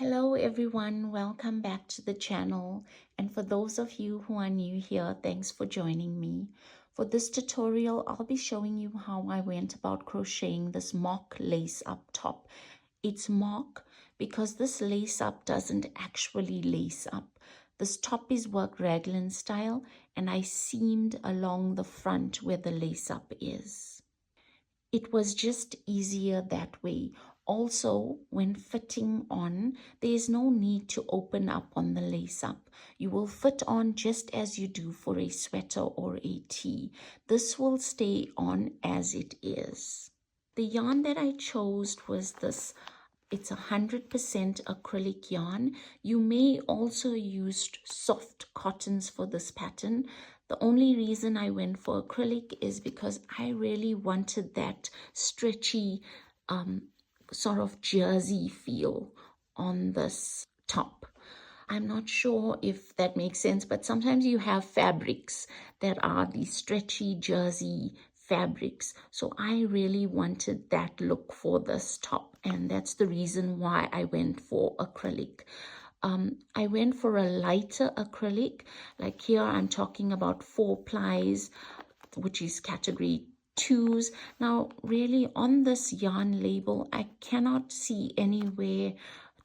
Hello everyone, welcome back to the channel, and for those of you who are new here, thanks for joining me. For this tutorial, I'll be showing you how I went about crocheting this mock lace up top. It's mock because this lace up doesn't actually lace up. This top is work raglan style, and I seamed along the front where the lace up is. It was just easier that way. Also, when fitting on, there is no need to open up on the lace up. You will fit on just as you do for a sweater or a tee. This will stay on as it is. The yarn that I chose was this. It's 100% acrylic yarn. You may also use soft cottons for this pattern. The only reason I went for acrylic is because I really wanted that stretchy sort of jersey feel on this top. I'm not sure if that makes sense, but sometimes you have fabrics that are these stretchy jersey fabrics. So I really wanted that look for this top, and that's the reason why I went for acrylic. I went for a lighter acrylic. Like here I'm talking about 4 plies, which is category 2s. Now really on this yarn label I cannot see anywhere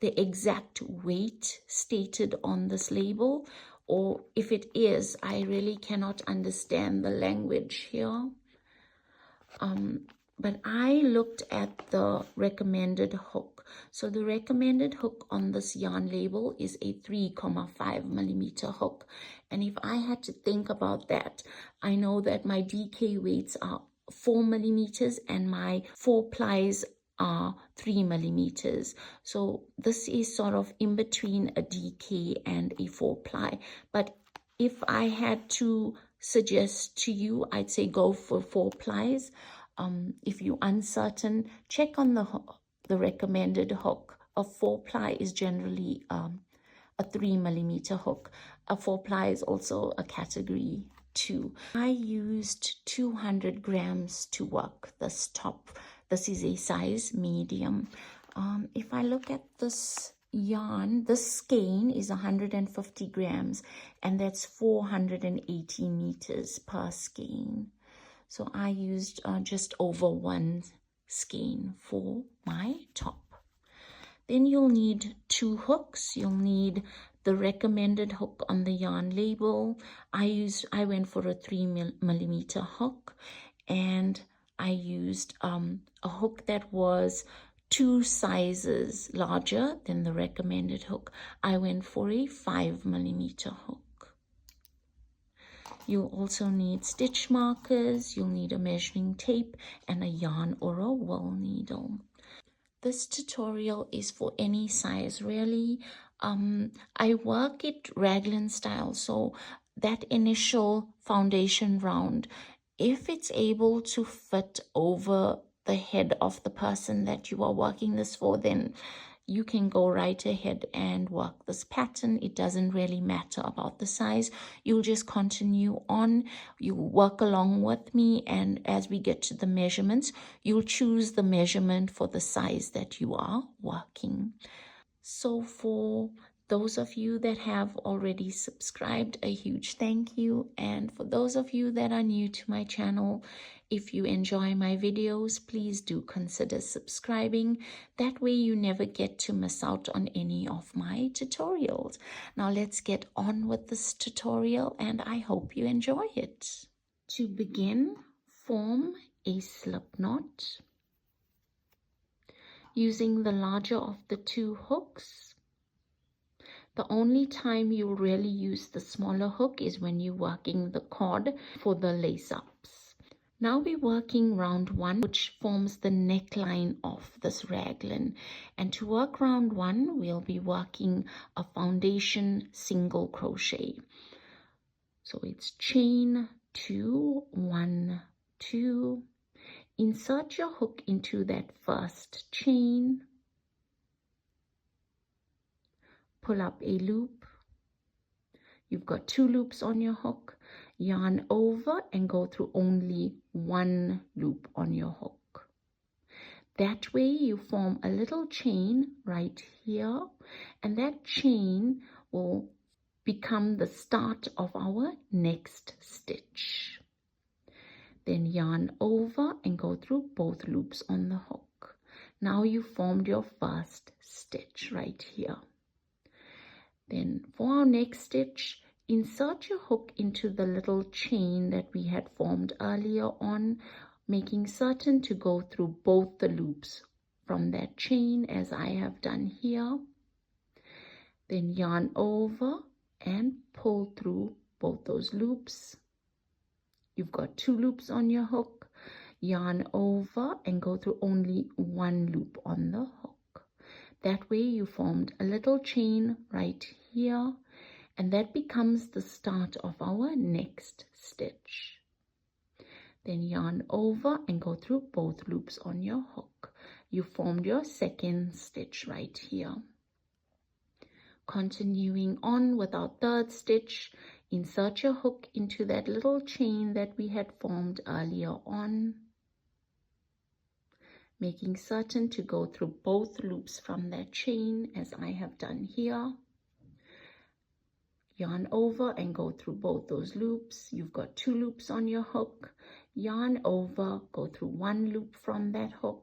the exact weight stated on this label, or if it is, I really cannot understand the language here. But I looked at the recommended hook. So the recommended hook on this yarn label is a 3.5mm hook. And if I had to think about that, I know that my DK weights are 4mm and my 4 plies are 3mm. So this is sort of in between a DK and a 4 ply. But if I had to suggest to you, I'd say go for 4 plies. If you're uncertain, check on the recommended hook. A 4 ply is generally a 3mm hook. A 4 ply is also a category 2. I used 200 grams to work this top. This is a size medium. If I look at this yarn, this skein is 150 grams, and that's 480 meters per skein. So I used just over 1 skein for my top. Then you'll need 2 hooks. You'll need the recommended hook on the yarn label. I went for a 3mm hook, and I used a hook that was 2 sizes larger than the recommended hook. I went for a 5mm hook. You'll also need stitch markers, you'll need a measuring tape, and a yarn or a wool needle. This tutorial is for any size, really. I work it raglan style, so that initial foundation round, if it's able to fit over the head of the person that you are working this for, then you can go right ahead and work this pattern. It doesn't really matter about the size. You'll just continue on. You work along with me, and as we get to the measurements, you'll choose the measurement for the size that you are working. So for those of you that have already subscribed, a huge thank you. And for those of you that are new to my channel, if you enjoy my videos, please do consider subscribing. That way you never get to miss out on any of my tutorials. Now let's get on with this tutorial, and I hope you enjoy it. To begin, form a slip knot using the larger of the 2 hooks. The only time you'll really use the smaller hook is when you're working the cord for the lace-ups. Now we're working round 1, which forms the neckline of this raglan. And to work round 1, we'll be working a foundation single crochet. So it's chain 2, 1, 2. Insert your hook into that first chain. Pull up a loop. You've got 2 loops on your hook. Yarn over and go through only 1 loop on your hook. That way you form a little chain right here, and that chain will become the start of our next stitch. Then yarn over and go through both loops on the hook. Now you formed your first stitch right here. Then for our next stitch, insert your hook into the little chain that we had formed earlier on, making certain to go through both the loops from that chain as I have done here. Then yarn over and pull through both those loops. You've got 2 loops on your hook. Yarn over and go through only 1 loop on the hook. That way you formed a little chain right here, and that becomes the start of our next stitch. Then yarn over and go through both loops on your hook. You formed your second stitch right here. Continuing on with our third stitch, insert your hook into that little chain that we had formed earlier on, making certain to go through both loops from that chain as I have done here. Yarn over and go through both those loops. You've got 2 loops on your hook. Yarn over, go through 1 loop from that hook.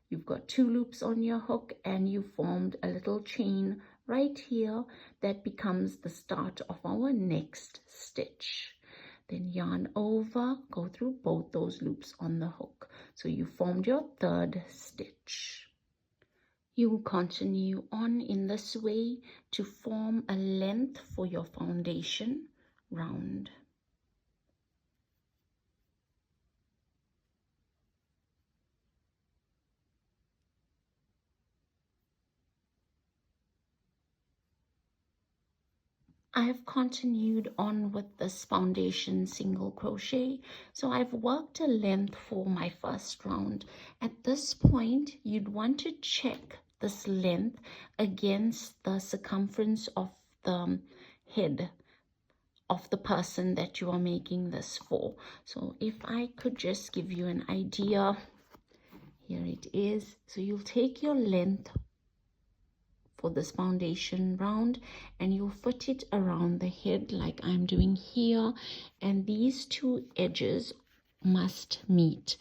You've got 2 loops on your hook, and you formed a little chain right here that becomes the start of our next stitch. Then yarn over, go through both those loops on the hook. So you formed your third stitch. You will continue on in this way to form a length for your foundation round. I have continued on with this foundation single crochet, so I've worked a length for my first round. At this point, you'd want to check this length against the circumference of the head of the person that you are making this for. So if I could just give you an idea, here it is. So you'll take your length for this foundation round and you'll fit it around the head like I'm doing here, and these 2 edges must meet.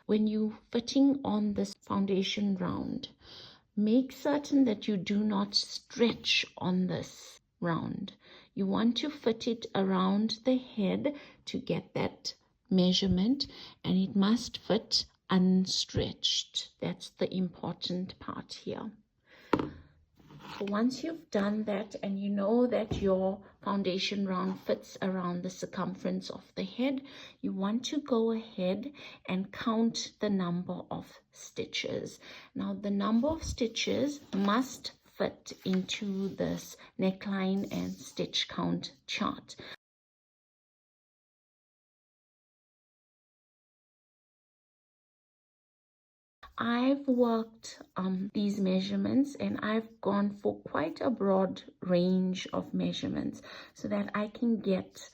When you're fitting on this foundation round, make certain that you do not stretch on this round. You want to fit it around the head to get that measurement, and it must fit unstretched. That's the important part here. So once you've done that and you know that your foundation round fits around the circumference of the head, you want to go ahead and count the number of stitches. Now the number of stitches must fit into this neckline and stitch count chart. I've worked these measurements and I've gone for quite a broad range of measurements so that I can get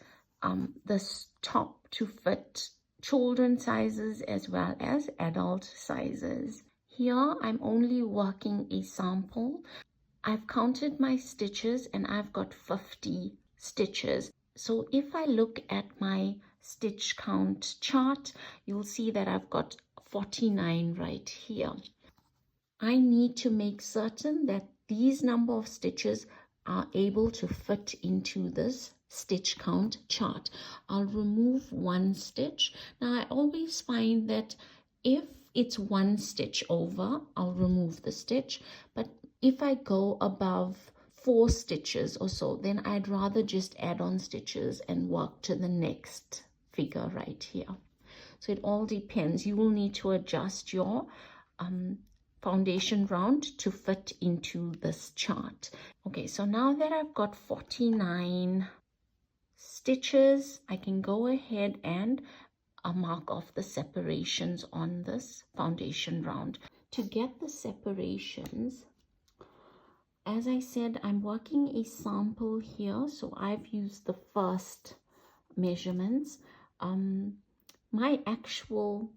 this top to fit children sizes as well as adult sizes. Here I'm only working a sample. I've counted my stitches and I've got 50 stitches. So if I look at my stitch count chart, you'll see that I've got 49 right here. I need to make certain that these number of stitches are able to fit into this stitch count chart. I'll remove 1 stitch. Now I always find that if it's 1 stitch over, I'll remove the stitch, but if I go above 4 stitches or so, then I'd rather just add on stitches and work to the next figure right here. So it all depends. You will need to adjust your foundation round to fit into this chart. Okay, so now that I've got 49 stitches, I can go ahead and mark off the separations on this foundation round. To get the separations, as I said, I'm working a sample here, so I've used the first measurements. My actual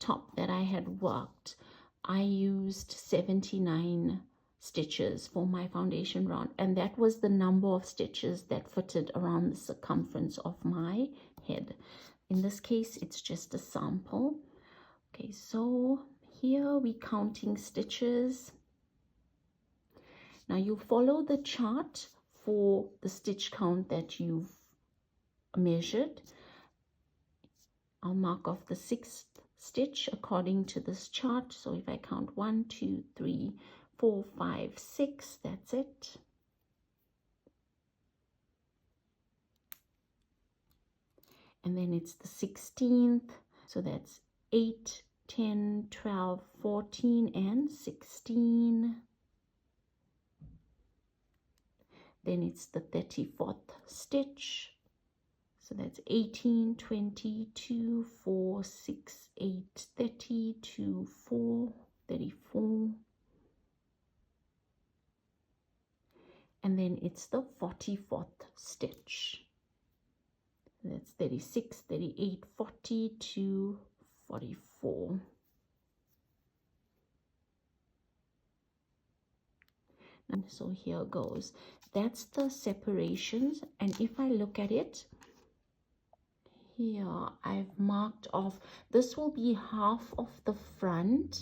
top that I had worked, I used 79 stitches for my foundation round, and that was the number of stitches that fitted around the circumference of my head. In this case, it's just a sample. Okay, so here we're counting stitches. Now you follow the chart for the stitch count that you've measured. I'll mark off the 6th stitch according to this chart. So if I count 1, 2, 3, 4, 5, 6, that's it. And then it's the 16th. So that's 8, 10, 12, 14, and 16. Then it's the 34th stitch. So that's 18, 20, 2, 4, 6, 8, 30, 2, 4, 34. And then it's the 44th stitch. That's 36, 38, 42, 44. And so here goes. That's the separations. And if I look at it, here I've marked off, this will be half of the front.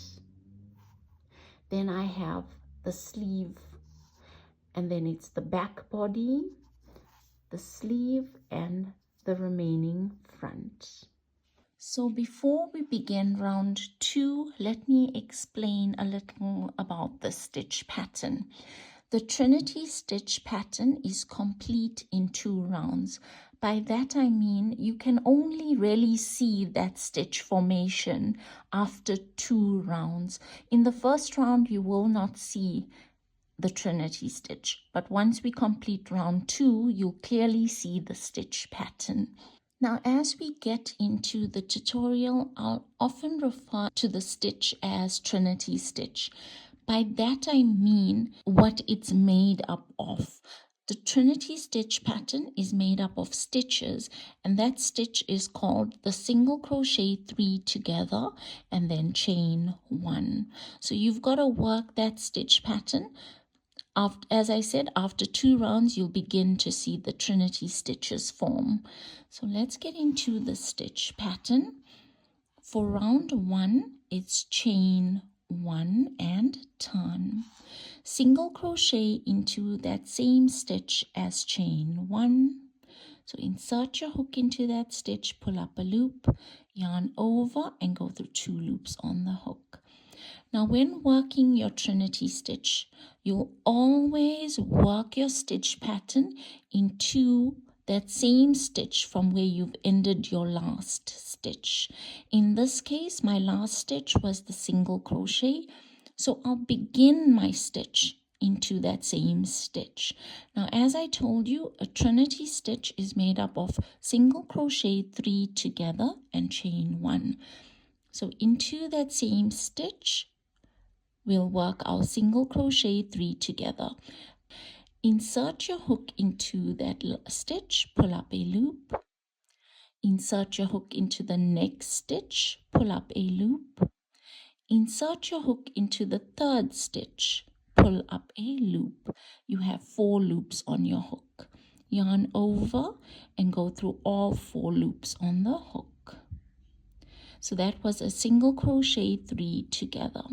Then I have the sleeve, and then it's the back body, the sleeve, and the remaining front. So before we begin round 2, let me explain a little about the stitch pattern. The Trinity stitch pattern is complete in 2 rounds. By that I mean you can only really see that stitch formation after 2 rounds. In the first round you will not see the Trinity stitch, but once we complete round 2, you'll clearly see the stitch pattern. Now, as we get into the tutorial, I'll often refer to the stitch as Trinity stitch. By that I mean what it's made up of. The Trinity stitch pattern is made up of stitches, and that stitch is called the single crochet 3 together and then chain 1. So you've got to work that stitch pattern. As I said, after 2 rounds, you'll begin to see the Trinity stitches form. So let's get into the stitch pattern. For round 1, it's chain 1 and turn. Single crochet into that same stitch as chain 1. So insert your hook into that stitch, pull up a loop, yarn over, and go through 2 loops on the hook. Now when working your Trinity stitch, you'll always work your stitch pattern into that same stitch from where you've ended your last stitch. In this case, my last stitch was the single crochet, so I'll begin my stitch into that same stitch. Now, as I told you, a Trinity stitch is made up of single crochet 3 together and chain 1. So into that same stitch, we'll work our single crochet 3 together. Insert your hook into that stitch, pull up a loop. Insert your hook into the next stitch, pull up a loop. Insert your hook into the 3rd stitch, pull up a loop. You have 4 loops on your hook. Yarn over and go through all 4 loops on the hook. So that was a single crochet 3 together.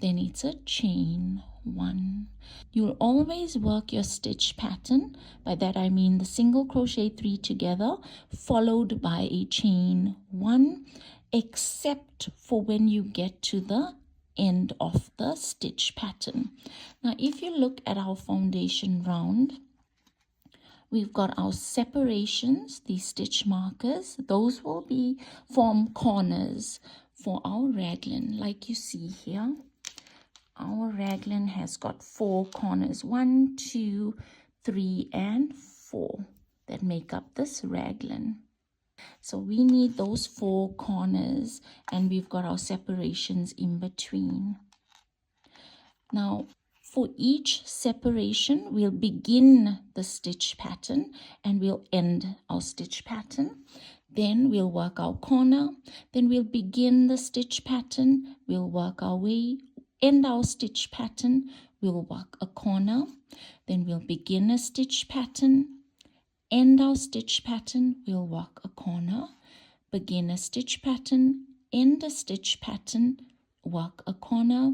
Then it's a chain 1. You'll always work your stitch pattern. By that I mean the single crochet 3 together followed by a chain 1, except for when you get to the end of the stitch pattern. Now if you look at our foundation round, we've got our separations, these stitch markers. Those will form corners for our raglan. Like you see here, our raglan has got 4 corners, 1, 2, 3, and 4 that make up this raglan. So we need those 4 corners, and we've got our separations in between. Now, for each separation, we'll begin the stitch pattern and we'll end our stitch pattern. Then we'll work our corner, then we'll begin the stitch pattern, we'll work our way, end our stitch pattern, we'll work a corner, then we'll begin a stitch pattern, end our stitch pattern, we'll work a corner, begin a stitch pattern, end a stitch pattern, work a corner,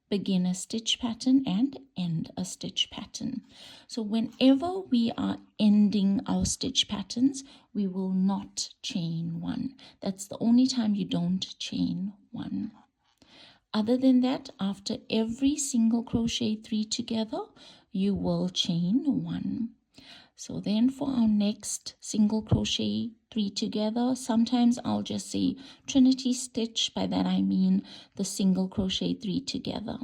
begin a stitch pattern, and end a stitch pattern. So whenever we are ending our stitch patterns, we will not chain one. That's the only time you don't chain one. Other than that, after every single crochet 3 together, you will chain one. So then for our next single crochet 3 together, sometimes I'll just say trinity stitch. By that I mean the single crochet 3 together.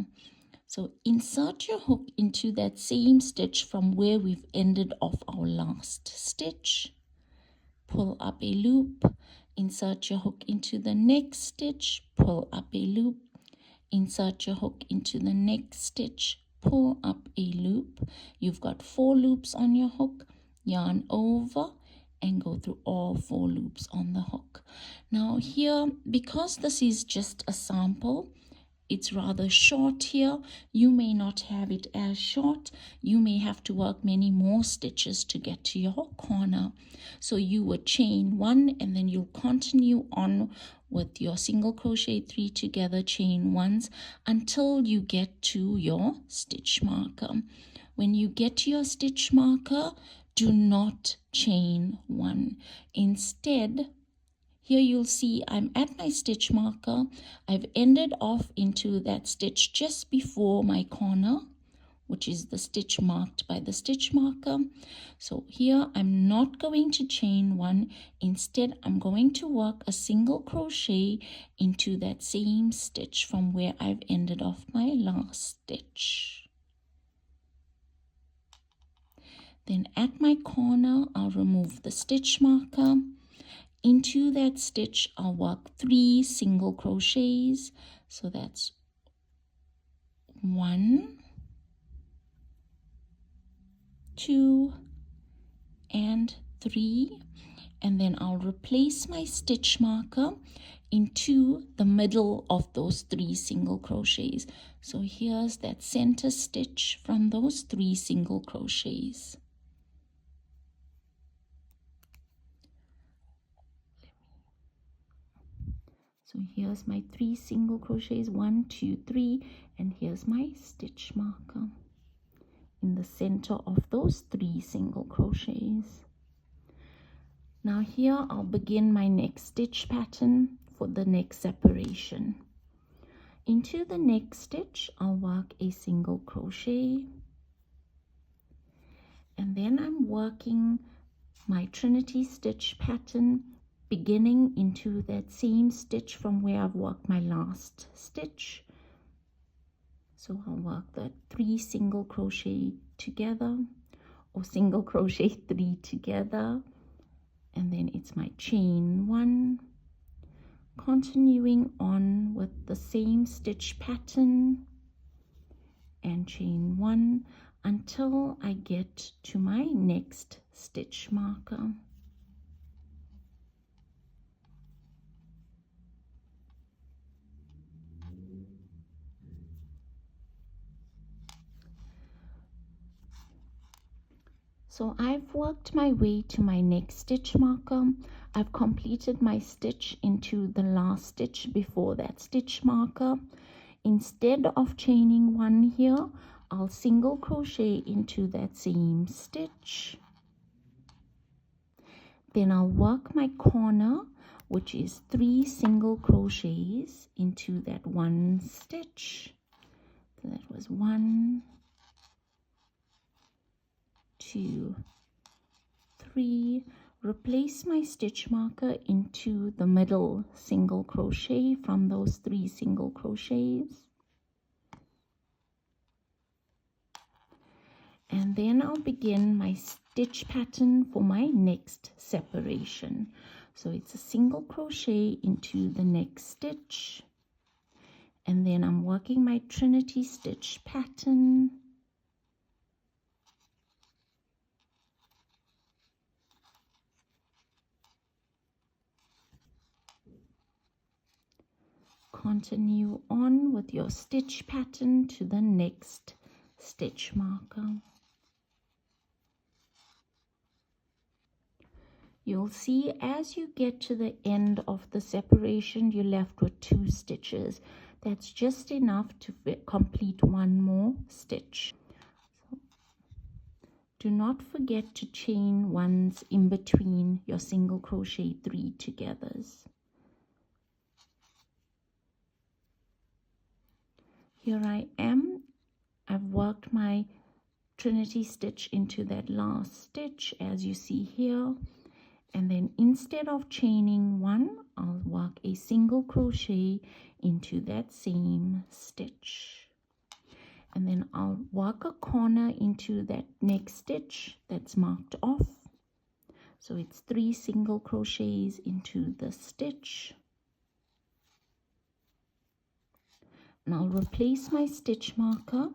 So insert your hook into that same stitch from where we've ended off our last stitch. Pull up a loop, insert your hook into the next stitch, pull up a loop, insert your hook into the next stitch, pull up a loop. You've got 4 loops on your hook, yarn over and go through all 4 loops on the hook. Now here, because this is just a sample, it's rather short here. You may not have it as short. You may have to work many more stitches to get to your corner. So you would chain 1 and then you'll continue on with your single crochet 3 together, chain 1s until you get to your stitch marker. When you get to your stitch marker, do not chain 1. Instead, here you'll see I'm at my stitch marker. I've ended off into that stitch just before my corner, which is the stitch marked by the stitch marker. So here I'm not going to chain 1. Instead, I'm going to work a single crochet into that same stitch from where I've ended off my last stitch. Then at my corner, I'll remove the stitch marker. Into that stitch, I'll work 3 single crochets. So that's 1, 2, and 3. And then I'll replace my stitch marker into the middle of those 3 single crochets. So here's that center stitch from those 3 single crochets. So here's my 3 single crochets, 1, 2, 3, and here's my stitch marker in the center of those 3 single crochets. Now here I'll begin my next stitch pattern for the next separation. Into the next stitch, I'll work a single crochet, and then I'm working my trinity stitch pattern, beginning into that same stitch from where I've worked my last stitch. So I'll work the 3 single crochet together, or single crochet 3 together, and then it's my chain 1, continuing on with the same stitch pattern and chain 1 until I get to my next stitch marker. So I've worked my way to my next stitch marker. I've completed my stitch into the last stitch before that stitch marker. Instead of chaining 1 here, I'll single crochet into that same stitch. Then I'll work my corner, which is 3 single crochets into that 1 stitch. So that was 1, 2, 3. Replace my stitch marker into the middle single crochet from those 3 single crochets. And then I'll begin my stitch pattern for my next separation. So it's a single crochet into the next stitch, and then I'm working my trinity stitch pattern. Continue on with your stitch pattern to the next stitch marker. You'll see as you get to the end of the separation, you're left with 2 stitches. That's just enough to complete one more stitch. So do not forget to chain ones in between your single crochet 3 togethers. Here I am. I've worked my Trinity stitch into that last stitch as you see here. And then instead of chaining one, I'll work a single crochet into that same stitch. And then I'll work a corner into that next stitch that's marked off. So it's 3 single crochets into the stitch. And I'll replace my stitch marker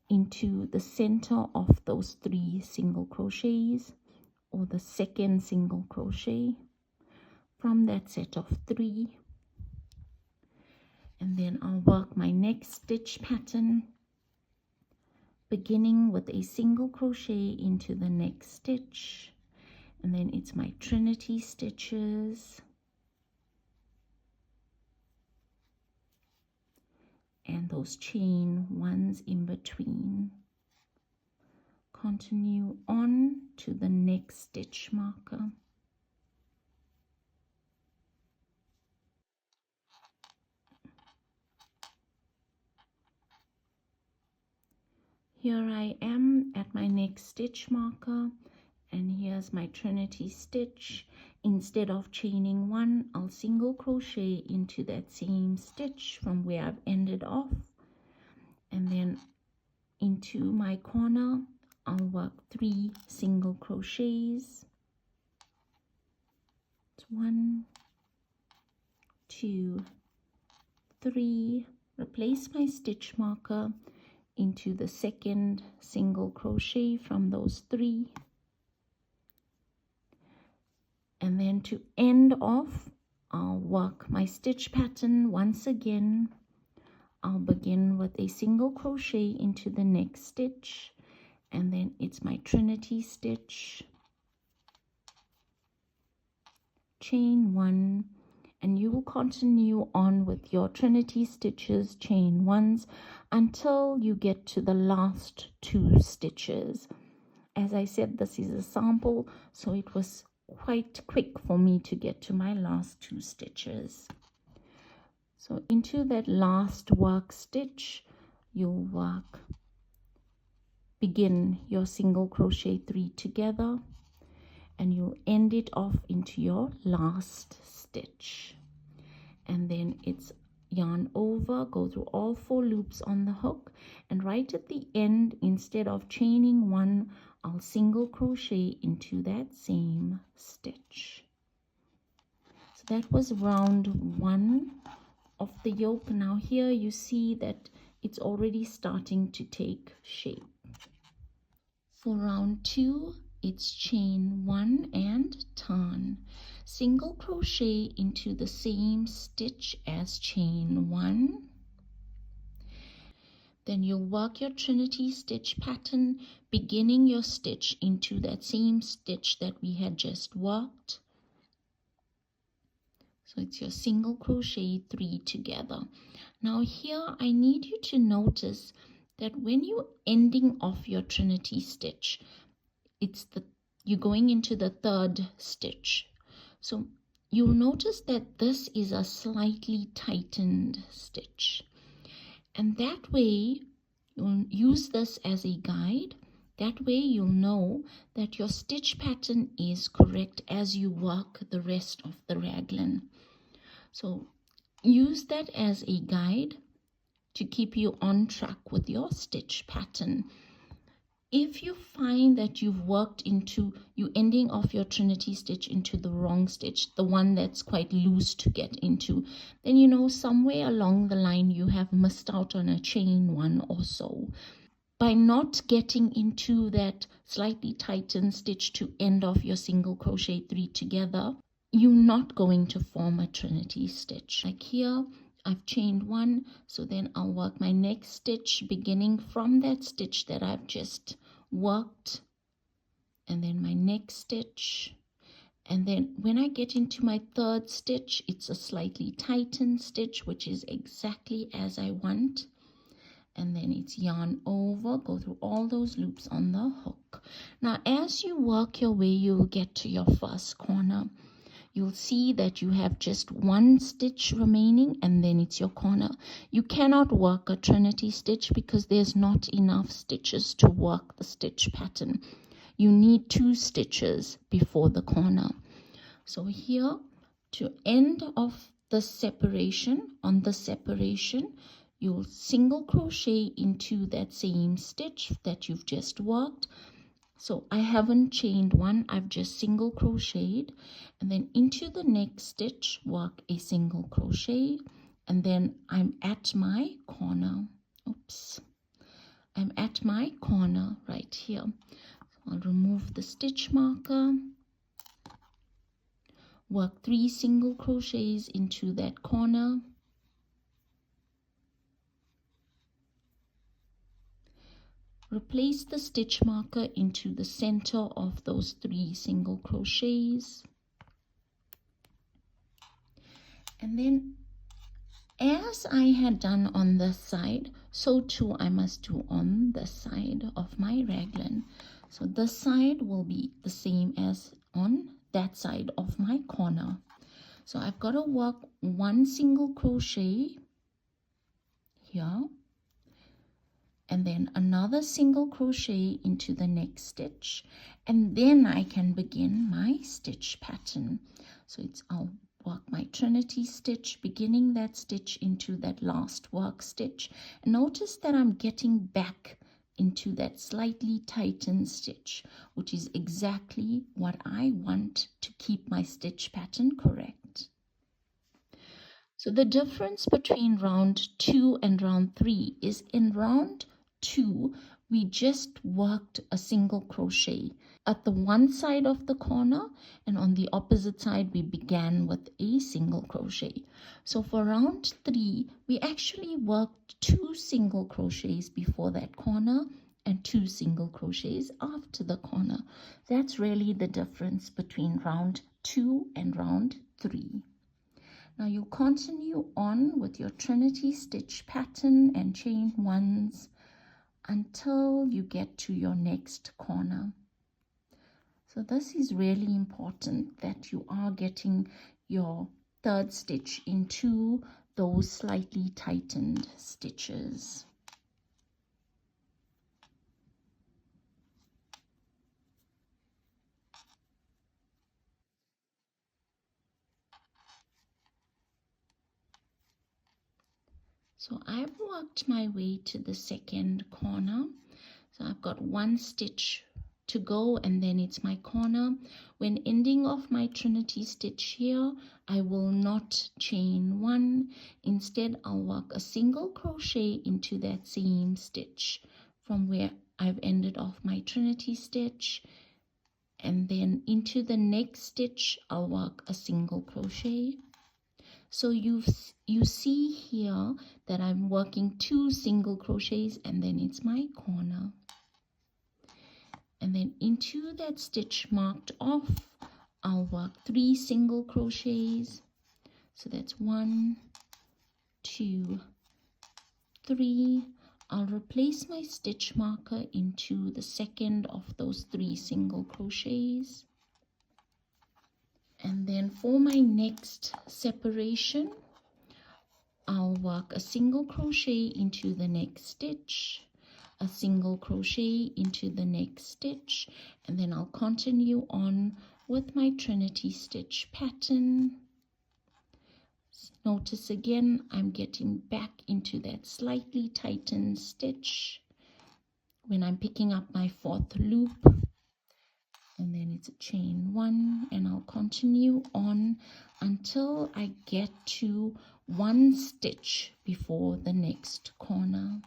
into the center of those 3 single crochets, or the second single crochet from that set of 3. And then I'll work my next stitch pattern, beginning with a single crochet into the next stitch, and then it's my Trinity stitches, and those chain ones in between. Continue on to the next stitch marker. Here I am at my next stitch marker, and here's my Trinity stitch. Instead of chaining one, I'll single crochet into that same stitch from where I've ended off, and then into my corner I'll work 3 single crochets. It's 1, 2, 3. Replace my stitch marker into the second single crochet from those 3. And then to end off, I'll work my stitch pattern once again. I'll begin with a single crochet into the next stitch, and then it's my Trinity stitch, chain 1, and you will continue on with your Trinity stitches, chain 1s, until you get to the last 2 stitches. As I said, this is a sample, so it was quite quick for me to get to my last 2 stitches. So into that last work stitch, you'll begin your single crochet 3 together, and you'll end it off into your last stitch. And then it's yarn over, go through all 4 loops on the hook, and right at the end, instead of chaining one, I'll single crochet into that same stitch. So that was round 1 of the yoke. Now here you see that it's already starting to take shape. For round 2, it's chain 1 and turn, single crochet into the same stitch as chain 1. Then you'll work your Trinity stitch pattern, beginning your stitch into that same stitch that we had just worked. So it's your single crochet 3 together. Now here I need you to that when you're ending off your Trinity stitch, you're going into the 3rd stitch. So you'll notice that this is a slightly tightened stitch. And that way, you'll use this as a guide. That way you'll know that your stitch pattern is correct as you work the rest of the raglan. So use that as a guide to keep you on track with your stitch pattern. If you find that you've worked you ending off your Trinity stitch into the wrong stitch, the one that's quite loose to get into, then you know somewhere along the line you have missed out on a chain 1 or so. By not getting into that slightly tightened stitch to end off your single crochet 3 together, you're not going to form a Trinity stitch. Like here, I've chained one, so then I'll work my next stitch beginning from that stitch that I've just worked, and then my next stitch. And then when I get into my third stitch, it's a slightly tightened stitch, which is exactly as I want. And then it's yarn over, go through all those loops on the hook. Now, as you work your way, you'll get to your first corner. You'll see that you have just one stitch remaining, and then it's your corner. You cannot work a trinity stitch because there's not enough stitches to work the stitch pattern. You need 2 stitches before the corner. So here, to end off the separation, on the separation, you'll single crochet into that same stitch that you've just worked. So I haven't chained one, I've just single crocheted, and then into the next stitch work a single crochet, and then I'm at my corner. Oops, I'm at my corner right here. I'll remove the stitch marker, work 3 single crochets into that corner, replace the stitch marker into the center of those 3 single crochets, and then as I had done on this side, so too I must do on the side of my raglan. So this side will be the same as on that side of my corner. So I've got to work 1 single crochet here, and then another single crochet into the next stitch, and then I can begin my stitch pattern. So I'll work my trinity stitch, beginning that stitch into that last work stitch. And notice that I'm getting back into that slightly tightened stitch, which is exactly what I want to keep my stitch pattern correct. So the difference between round 2 and round 3 is in round 2, we just worked a single crochet at the one side of the corner, and on the opposite side we began with a single crochet. So for round 3, we actually worked 2 single crochets before that corner and 2 single crochets after the corner. That's really the difference between round 2 and round 3. Now you continue on with your trinity stitch pattern and chain ones until you get to your next corner. So this is really important that you are getting your third stitch into those slightly tightened stitches. So I've worked my way to the second corner. So I've got 1 stitch to go, and then it's my corner. When ending off my trinity stitch here, I will not chain 1. Instead, I'll work a single crochet into that same stitch from where I've ended off my trinity stitch, and then into the next stitch I'll work a single crochet. So you see here that I'm working 2 single crochets, and then it's my corner. And then into that stitch marked off, I'll work 3 single crochets. So that's 1, 2, 3. I'll replace my stitch marker into the second of those 3 single crochets. And then for my next separation, I'll work a single crochet into the next stitch, a single crochet into the next stitch, and then I'll continue on with my trinity stitch pattern. Notice again, I'm getting back into that slightly tightened stitch when I'm picking up my 4th loop, and then it's a chain 1, and I'll continue on until I get to 1 stitch before the next corner.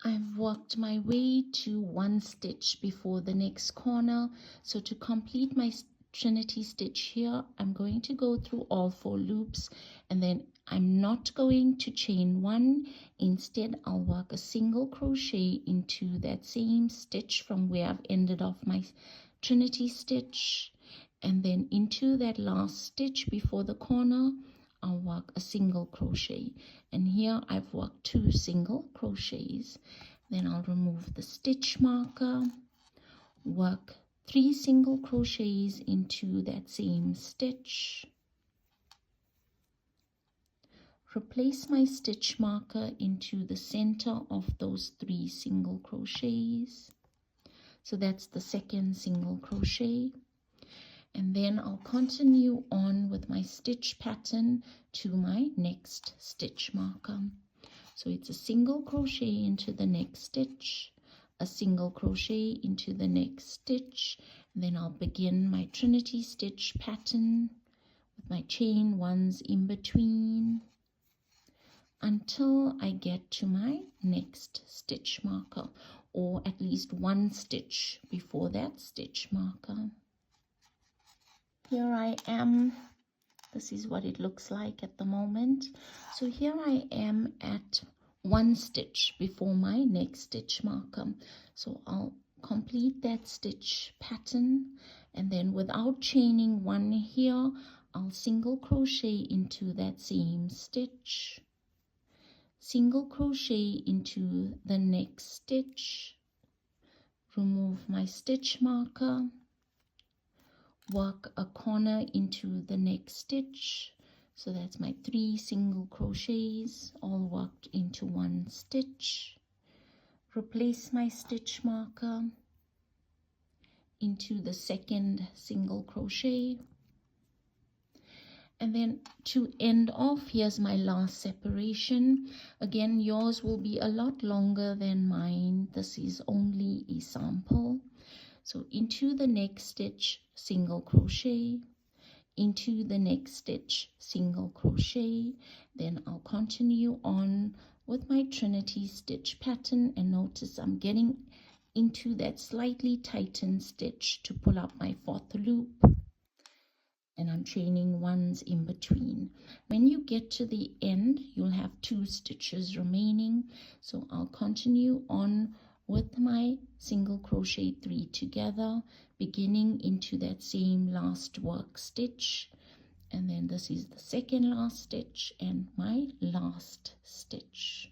I've worked my way to one stitch before the next corner. So to complete my trinity stitch here, I'm going to go through all 4 loops, and then I'm not going to chain 1. Instead, I'll work a single crochet into that same stitch from where I've ended off my trinity stitch, and then into that last stitch before the corner I'll work a single crochet, and here I've worked 2 single crochets. Then I'll remove the stitch marker, work 3 single crochets into that same stitch, replace my stitch marker into the center of those 3 single crochets. So that's the second single crochet. And then I'll continue on with my stitch pattern to my next stitch marker. So it's a single crochet into the next stitch, a single crochet into the next stitch, and then I'll begin my trinity stitch pattern with my chain 1s in between until I get to my next stitch marker, or at least 1 stitch before that stitch marker. Here I am. This is what it looks like at the moment. So here I am at 1 stitch before my next stitch marker. So I'll complete that stitch pattern, and then without chaining 1 here, I'll single crochet into that same stitch, single crochet into the next stitch, remove my stitch marker, work a corner into the next stitch. So that's my 3 single crochets all worked into 1 stitch, replace my stitch marker into the second single crochet, and then to end off, here's my last separation. Again, yours will be a lot longer than mine. This is only a sample. So into the next stitch, single crochet, into the next stitch, single crochet. Then I'll continue on with my trinity stitch pattern, and notice I'm getting into that slightly tightened stitch to pull up my 4th loop, and I'm chaining 1s in between. When you get to the end, you'll have 2 stitches remaining. So I'll continue on with my single crochet 3 together, beginning into that same last work stitch, and then this is the second last stitch and my last stitch.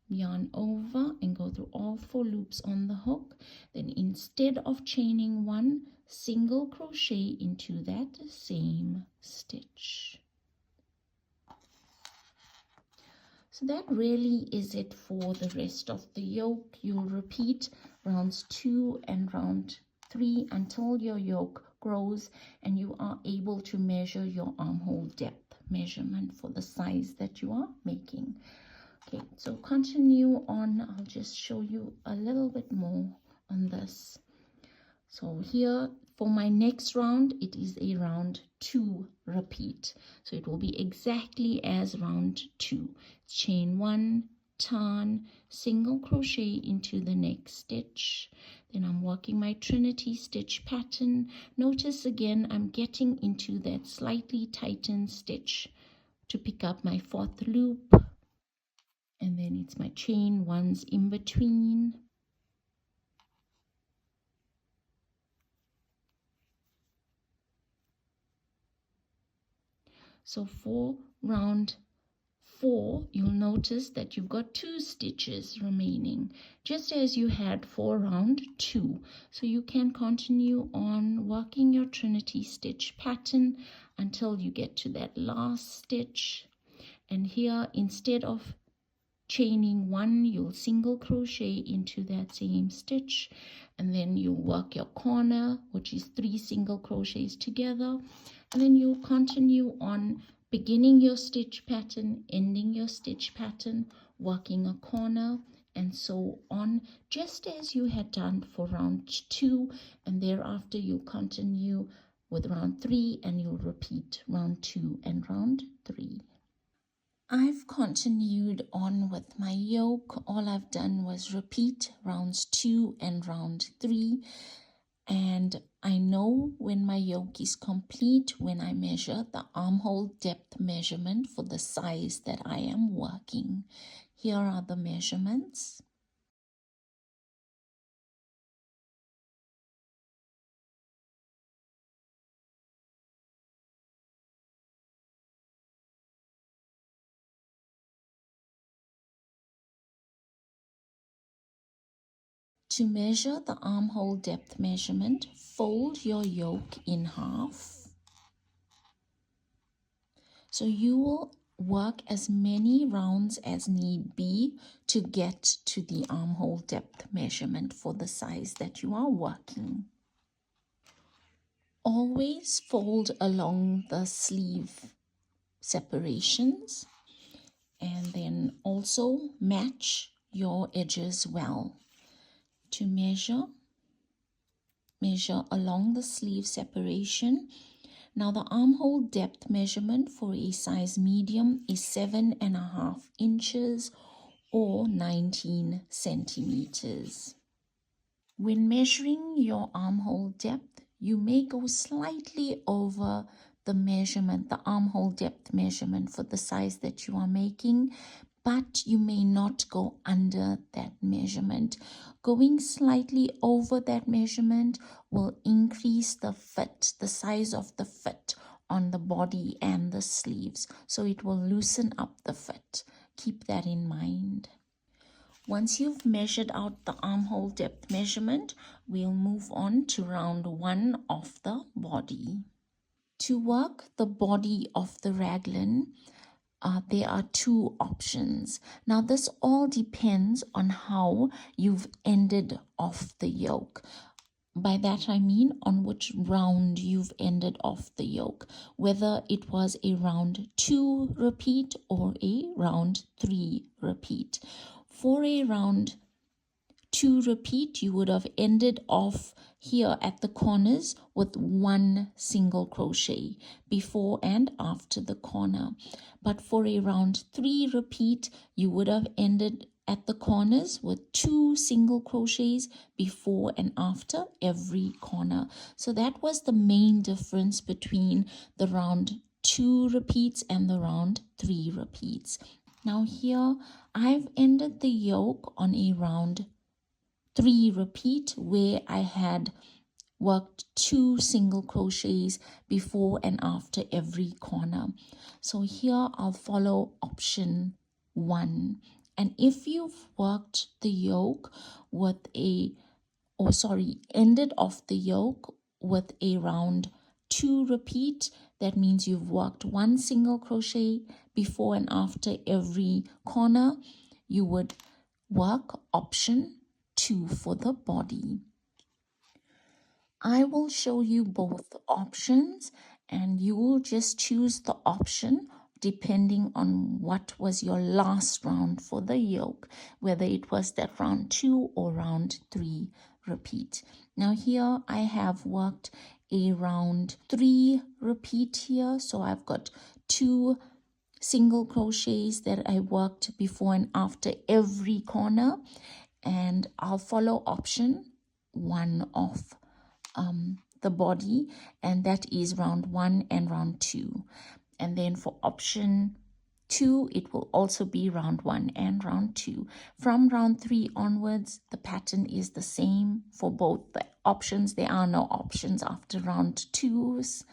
Yarn over and go through all 4 loops on the hook. Then instead of chaining 1, single crochet into that same stitch. So that really is it for the rest of the yoke. You'll repeat rounds 2 and round 3 until your yoke grows and you are able to measure your armhole depth measurement for the size that you are making. Okay, so continue on. I'll just show you a little bit more on this. So here for my next round, it is a round 2 repeat. So it will be exactly as round 2. Chain 1, turn, single crochet into the next stitch. Then I'm working my trinity stitch pattern. Notice again, I'm getting into that slightly tightened stitch to pick up my 4th loop. And then it's my chain 1s in between. So for round 4, you'll notice that you've got 2 stitches remaining, just as you had for round 2. So you can continue on working your trinity stitch pattern until you get to that last stitch. And here, instead of chaining 1, you'll single crochet into that same stitch, and then you work your corner, which is 3 single crochets together, and then you'll continue on beginning your stitch pattern, ending your stitch pattern, working a corner, and so on, just as you had done for round 2, and thereafter you continue with round 3 and you'll repeat round 2 and round 3. I've continued on with my yoke. All I've done was repeat rounds 2 and round 3, and I know when my yoke is complete when I measure the armhole depth measurement for the size that I am working. Here are the measurements. To measure the armhole depth measurement, fold your yoke in half. So you will work as many rounds as need be to get to the armhole depth measurement for the size that you are working. Always fold along the sleeve separations, and then also match your edges well. To measure along the sleeve separation. Now the armhole depth measurement for a size medium is 7.5 inches or 19 centimeters. When measuring your armhole depth, you may go slightly over the measurement, the armhole depth measurement for the size that you are making, but you may not go under that measurement. Going slightly over that measurement will increase the fit, the size of the fit on the body and the sleeves, so it will loosen up the fit. Keep that in mind. Once you've measured out the armhole depth measurement, we'll move on to round 1 of the body. To work the body of the raglan, there are 2 options. Now this all depends on how you've ended off the yoke. By that I mean on which round you've ended off the yoke, whether it was a round 2 repeat or a round 3 repeat. For a round 2 repeat, you would have ended off here at the corners with 1 single crochet before and after the corner. But for a round 3 repeat, you would have ended at the corners with 2 single crochets before and after every corner. So that was the main difference between the round 2 repeats and the round 3 repeats. Now here I've ended the yoke on a round 3 repeat where I had worked 2 single crochets before and after every corner. So here I'll follow option 1. And if you've worked the yoke with ended off the yoke with a round 2 repeat, that means you've worked 1 single crochet before and after every corner, you would work option 2 for the body. I will show you both options, and you will just choose the option depending on what was your last round for the yoke, whether it was that round 2 or round 3 repeat. Now here I have worked a round 3 repeat here, so I've got 2 single crochets that I worked before and after every corner, and I'll follow option 1 of the body, and that is round 1 and round 2. And then for option 2, it will also be round 1 and round 2. From round 3 onwards, the pattern is the same for both the options. There are no options after round 2s.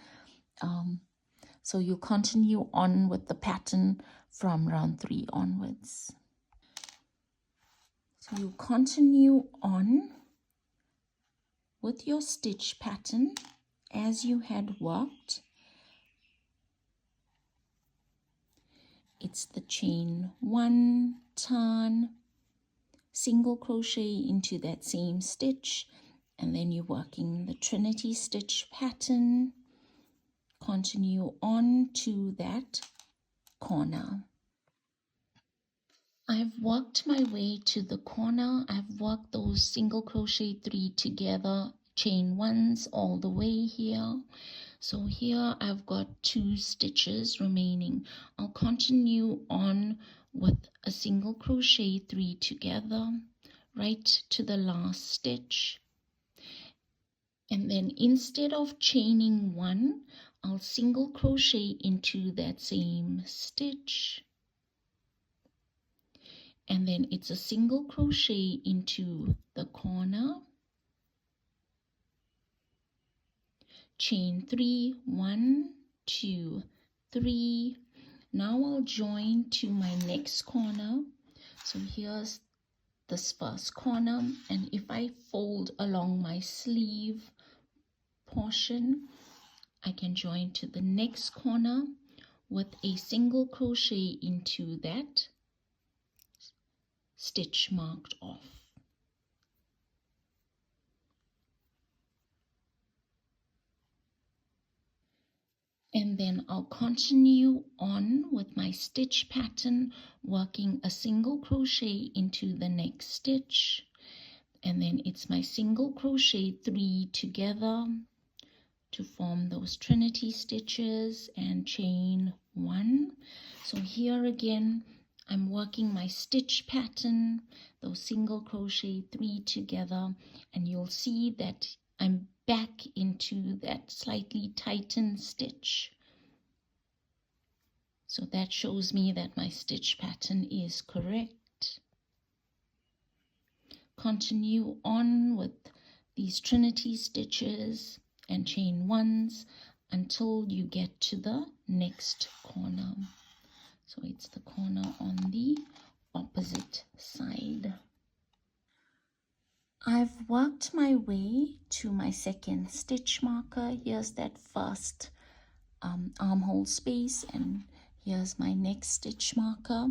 So you continue on with the pattern from round 3 onwards. So you continue on with your stitch pattern as you had worked. It's the chain 1, turn, single crochet into that same stitch, and then you're working the trinity stitch pattern. Continue on to that corner. I've worked my way to the corner. I've worked those single crochet 3 together, chain 1s all the way here. So here I've got 2 stitches remaining. I'll continue on with a single crochet 3 together right to the last stitch, and then instead of chaining 1, I'll single crochet into that same stitch, and then it's a single crochet into the corner, chain 3, 1, 2, 3. Now I'll join to my next corner. So here's this first corner, and if I fold along my sleeve portion, I can join to the next corner with a single crochet into that stitch marked off. And then I'll continue on with my stitch pattern, working a single crochet into the next stitch, and then it's my single crochet 3 together to form those trinity stitches and chain 1. So here again I'm working my stitch pattern, those single crochet 3 together, and you'll see that I'm back into that slightly tightened stitch. So that shows me that my stitch pattern is correct. Continue on with these trinity stitches and chain 1s until you get to the next corner. So it's the corner on the opposite side. I've worked my way to my second stitch marker. Here's that first armhole space, and here's my next stitch marker.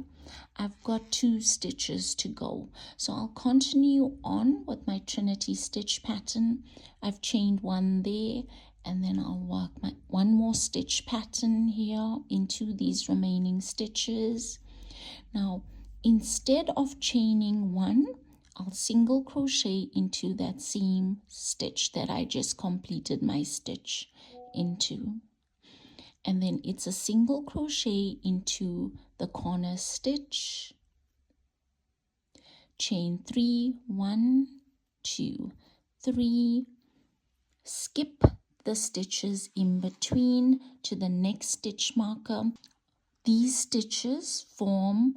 I've got 2 stitches to go, so I'll continue on with my trinity stitch pattern. I've chained 1 there, and then I'll work my 1 more stitch pattern here into these remaining stitches. Now instead of chaining 1, I'll single crochet into that same stitch that I just completed my stitch into, and then it's a single crochet into the corner stitch, chain 3, 1, 2, 3, skip the stitches in between to the next stitch marker. These stitches form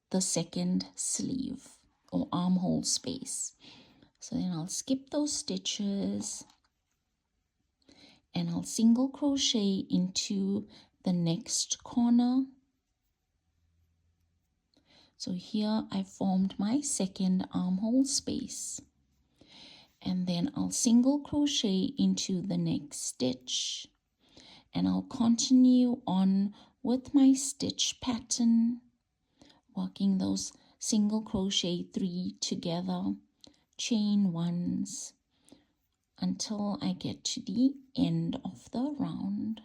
the second sleeve or armhole space. So then I'll skip those stitches and I'll single crochet into the next corner. So here I formed my second armhole space, and then I'll single crochet into the next stitch, and I'll continue on with my stitch pattern, working those single crochet 3 together, chain 1s until I get to the end of the round.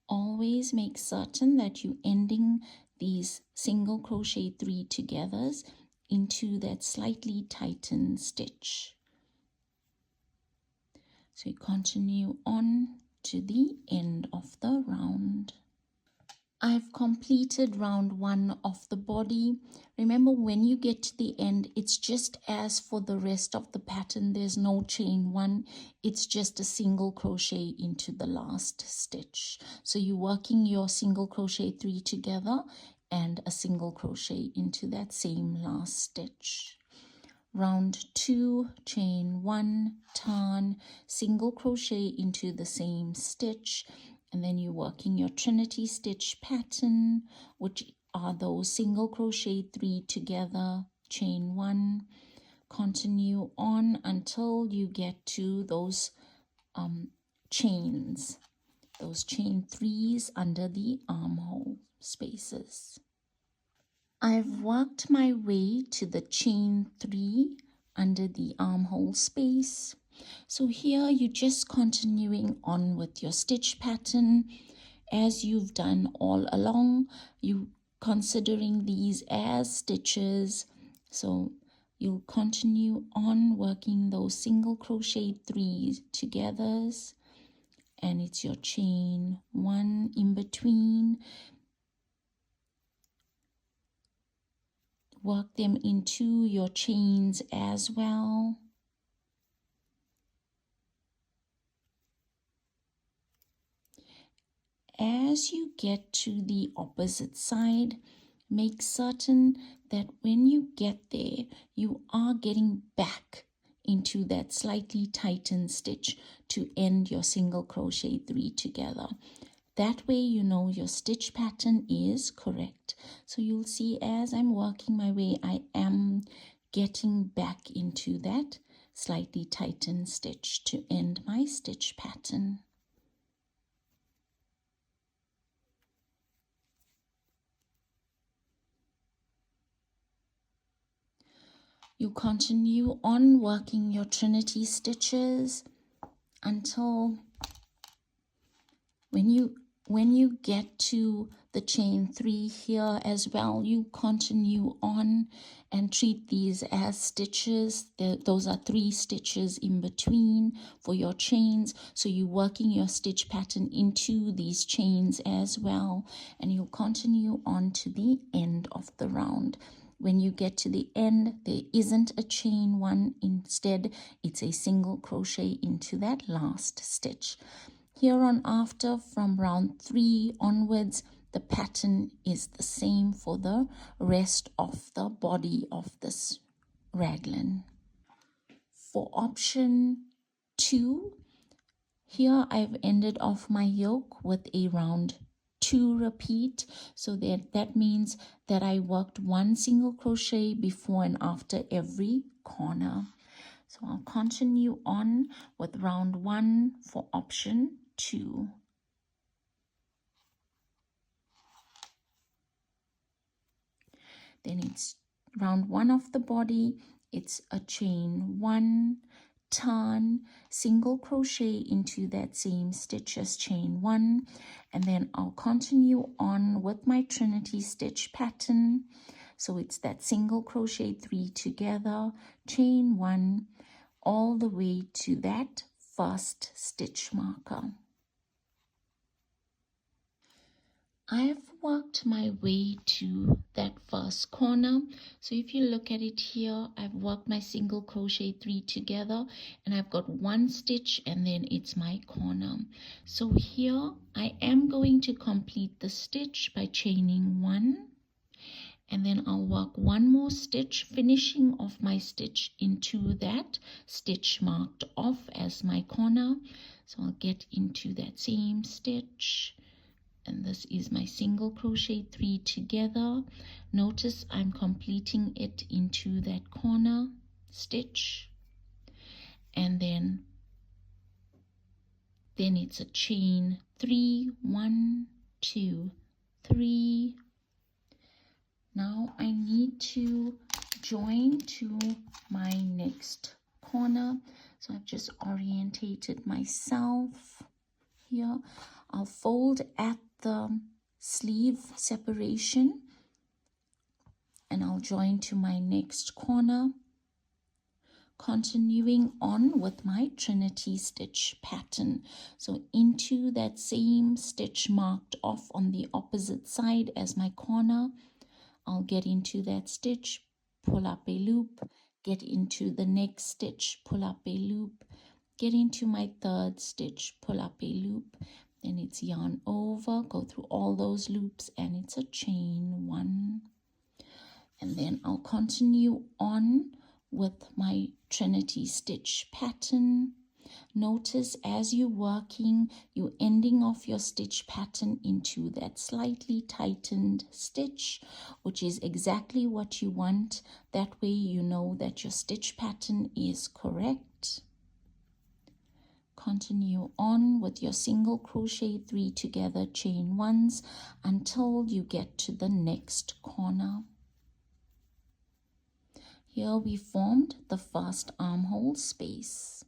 Always make certain that you're ending these single crochet 3 togethers into that slightly tightened stitch. So you continue on to the end of the round. I've completed round 1 of the body. Remember, when you get to the end, it's just as for the rest of the pattern. There's no chain 1. It's just a single crochet into the last stitch. So you're working your single crochet 3 together and a single crochet into that same last stitch. Round 2, chain 1, turn, single crochet into the same stitch, and then you're working your trinity stitch pattern, which are those single crochet 3 together, chain 1, continue on until you get to those chains, those chain 3s under the armhole spaces. I've worked my way to the chain 3 under the armhole space. So here you're just continuing on with your stitch pattern as you've done all along. You considering these as stitches. So you'll continue on working those single crochet 3 togethers, and it's your chain 1 in between. Work them into your chains as well. As you get to the opposite side, make certain that when you get there, you are getting back into that slightly tightened stitch to end your single crochet 3 together. That way you know your stitch pattern is correct. So you'll see as I'm working my way, I am getting back into that slightly tightened stitch to end my stitch pattern. You continue on working your trinity stitches until when you get to the chain 3 here as well, you continue on and treat these as stitches. Those are 3 stitches in between for your chains. So you're working your stitch pattern into these chains as well, and you'll continue on to the end of the round. When you get to the end, there isn't a chain 1. Instead, it's a single crochet into that last stitch. Here on after, from round 3 onwards, the pattern is the same for the rest of the body of this raglan. For option 2, here I've ended off my yoke with a round 2 repeat, so that means that I worked 1 single crochet before and after every corner. So I'll continue on with round 1 for option 2. Then it's round 1 of the body, it's a chain 1, turn, single crochet into that same stitch as chain 1, and then I'll continue on with my trinity stitch pattern. So it's that single crochet 3 together, chain 1, all the way to that first stitch marker. I've worked my way to that first corner. So if you look at it here, I've worked my single crochet 3 together, and I've got 1 stitch, and then it's my corner. So here I am going to complete the stitch by chaining 1, and then I'll work 1 more stitch, finishing off my stitch into that stitch marked off as my corner. So I'll get into that same stitch, and this is my single crochet 3 together. Notice I'm completing it into that corner stitch, and then it's a chain 3, 1, 2, 3. Now I need to join to my next corner, so I've just orientated myself here. I'll fold at the sleeve separation, and I'll join to my next corner, continuing on with my trinity stitch pattern. So into that same stitch marked off on the opposite side as my corner, I'll get into that stitch, pull up a loop, get into the next stitch, pull up a loop, get into my third stitch, pull up a loop, then it's yarn over, go through all those loops, and it's a chain 1. And then I'll continue on with my trinity stitch pattern. Notice as you're working, you're ending off your stitch pattern into that slightly tightened stitch, which is exactly what you want. That way you know that your stitch pattern is correct. Continue on with your single crochet 3 together chain 1s until you get to the next corner. Here we formed the first armhole space.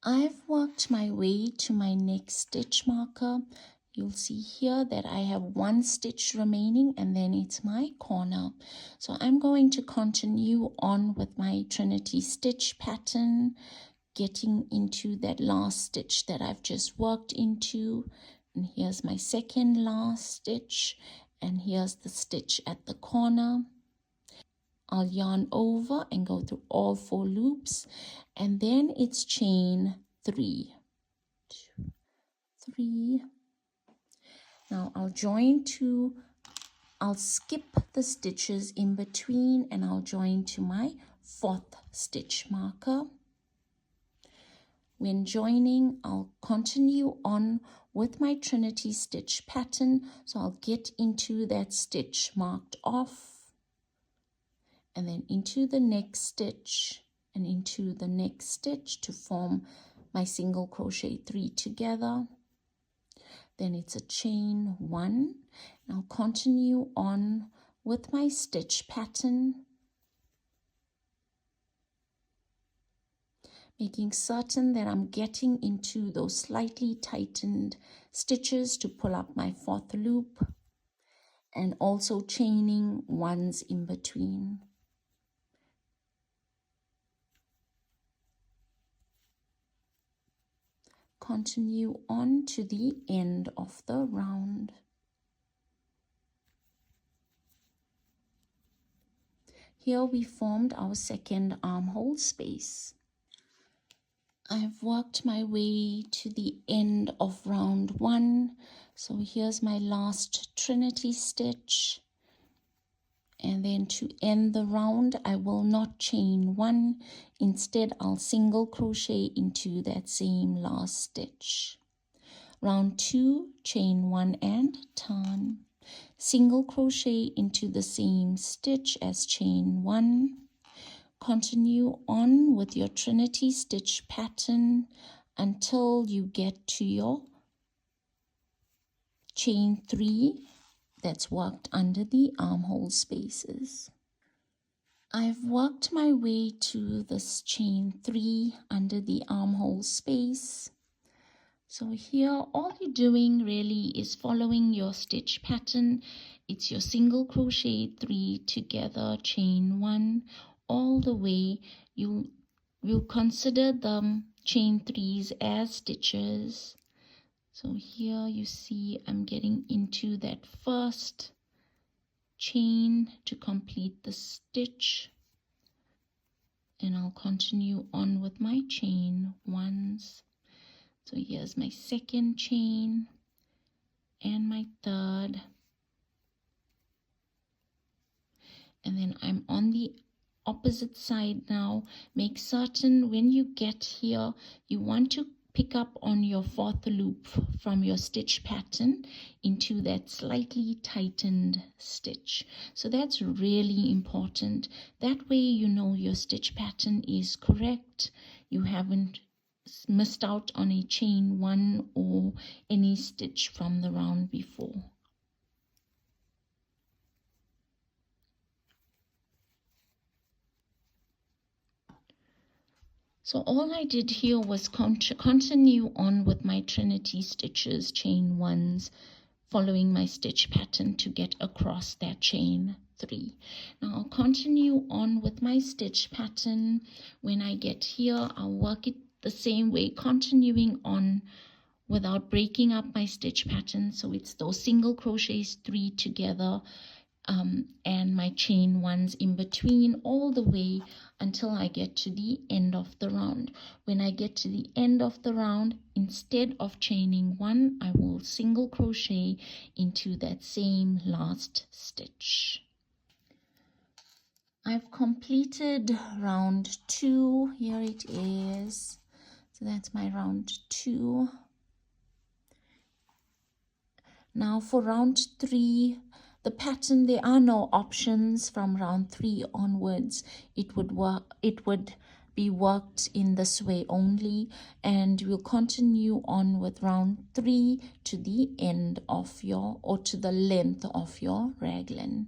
I've worked my way to my next stitch marker. You'll see here that I have one stitch remaining and then it's my corner. So I'm going to continue on with my Trinity stitch pattern, getting into that last stitch that I've just worked into. And here's my second last stitch, and here's the stitch at the corner. I'll yarn over and go through all 4 loops, and then it's chain 3. 2, 3. Now I'll skip the stitches in between and I'll join to my 4th stitch marker. When joining, I'll continue on with my Trinity stitch pattern. So I'll get into that stitch marked off, and then into the next stitch and into the next stitch to form my single crochet 3 together. Then it's a chain 1, and I'll continue on with my stitch pattern, making certain that I'm getting into those slightly tightened stitches to pull up my 4th loop, and also chaining 1s in between. Continue on to the end of the round. Here we formed our second armhole space. I've worked my way to the end of round 1. So here's my last Trinity stitch. And then to end the round, I will not chain 1. Instead, I'll single crochet into that same last stitch. Round 2, chain 1 and turn. Single crochet into the same stitch as chain 1. Continue on with your Trinity stitch pattern until you get to your chain 3 that's worked under the armhole spaces. I've worked my way to this chain 3 under the armhole space. So here all you're doing really is following your stitch pattern. It's your single crochet 3 together, chain 1 all the way. You will consider the chain 3s as stitches. So here you see I'm getting into that first chain to complete the stitch, and I'll continue on with my chain 1s. So here's my second chain and my third, and then I'm on the opposite side now. Make certain when you get here you want to pick up on your 4th loop from your stitch pattern into that slightly tightened stitch. So that's really important. That way you know your stitch pattern is correct. You haven't missed out on a chain 1 or any stitch from the round before. So all I did here was continue on with my Trinity stitches, chain 1s, following my stitch pattern to get across that chain 3. Now I'll continue on with my stitch pattern. When I get here, I'll work it the same way, continuing on without breaking up my stitch pattern. So it's those single crochets 3 together, and my chain 1s in between all the way until I get to the end of the round. When I get to the end of the round, instead of chaining 1, I will single crochet into that same last stitch. I've completed round 2. Here it is. So that's my round 2. Now for round 3, the pattern, there are no options from round 3 onwards. It would be worked in this way only, and we'll continue on with round 3 to the end of your, or to the length of your raglan.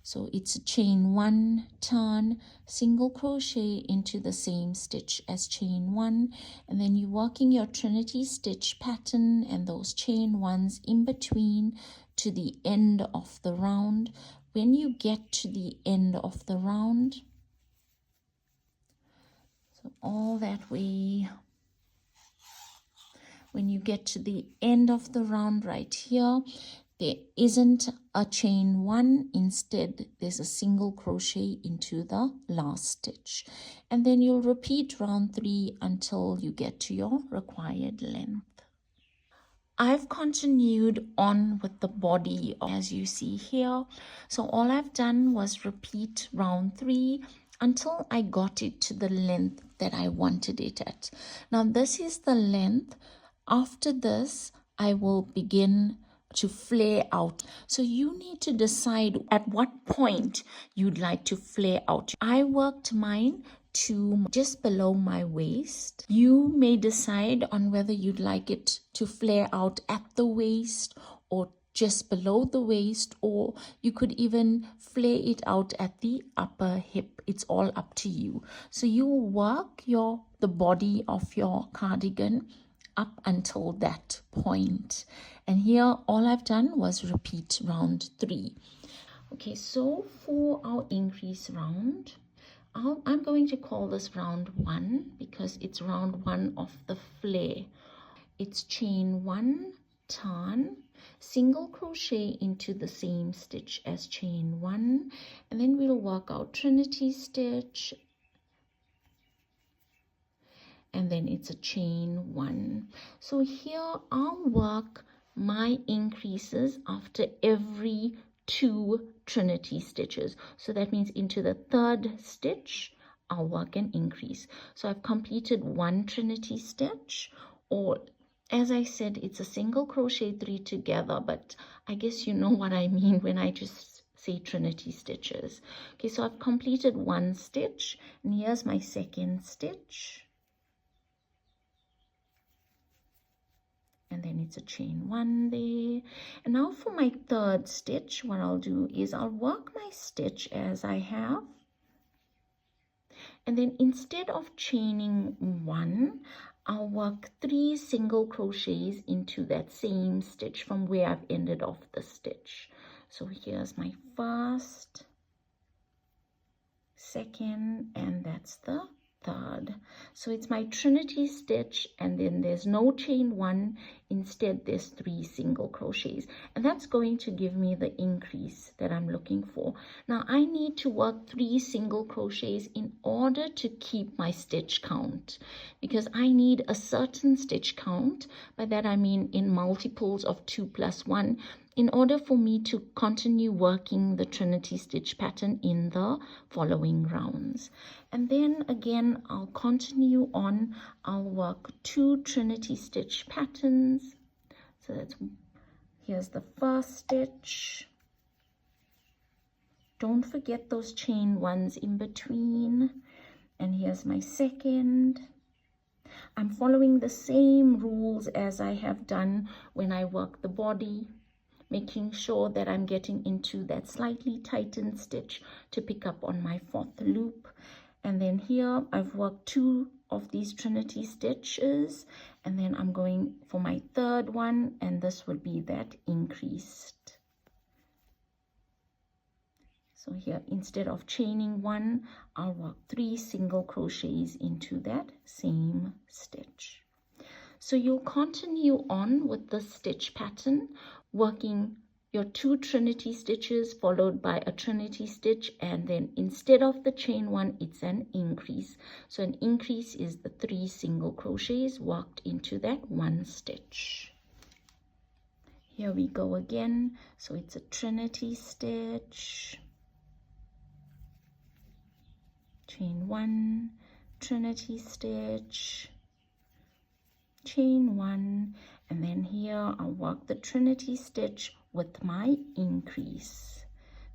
So it's a chain 1, turn, single crochet into the same stitch as chain 1, and then you're working your trinity stitch pattern and those chain 1s in between to the end of the round. When you get to the end of the round, so all that way, when you get to the end of the round right here, there isn't a chain 1, instead there's a single crochet into the last stitch, and then you'll repeat round 3 until you get to your required length. I've continued on with the body as you see here, so all I've done was repeat round 3 until I got it to the length that I wanted it at. Now this is the length. After this I will begin to flare out. So you need to decide at what point you'd like to flare out. I worked mine to just below my waist. You may decide on whether you'd like it to flare out at the waist or just below the waist, or you could even flare it out at the upper hip. It's all up to you. So you work the body of your cardigan up until that point, and here all I've done was repeat round 3. Okay, so for our increase round, I'm going to call this round 1 because it's round 1 of the flare. It's chain 1, turn, single crochet into the same stitch as chain 1, and then we'll work our trinity stitch, and then it's a chain 1. So here I'll work my increases after every 2 trinity stitches. So that means into the 3rd stitch I'll work an increase. So I've completed 1 trinity stitch, or as I said, it's a single crochet 3 together, but I guess you know what I mean when I just say trinity stitches. Okay, so I've completed 1 stitch, and here's my 2nd stitch. And then it's a chain 1 there. And now for my 3rd stitch, what I'll do is I'll work my stitch as I have. And then instead of chaining 1, I'll work 3 single crochets into that same stitch from where I've ended off the stitch. So here's my 1st, 2nd, and that's the 3rd. So it's my trinity stitch, and then there's no chain 1, instead there's 3 single crochets, and that's going to give me the increase that I'm looking for. Now I need to work 3 single crochets in order to keep my stitch count, because I need a certain stitch count. By that I mean in multiples of 2 plus 1, in order for me to continue working the trinity stitch pattern in the following rounds. And then again I'll continue on. I'll work 2 trinity stitch patterns. So here's the 1st stitch. Don't forget those chain 1s in between. And here's my 2nd. I'm following the same rules as I have done when I work the body, making sure that I'm getting into that slightly tightened stitch to pick up on my 4th loop. And then here I've worked 2 of these trinity stitches, and then I'm going for my 3rd one, and this would be that increased. So here, instead of chaining 1, I'll work 3 single crochets into that same stitch. So you'll continue on with the stitch pattern, working your 2 trinity stitches followed by a trinity stitch, and then instead of the chain 1, it's an increase. So an increase is the 3 single crochets worked into that 1 stitch. Here we go again. So it's a trinity stitch, chain 1, trinity stitch, chain 1, and then here I'll work the trinity stitch with my increase.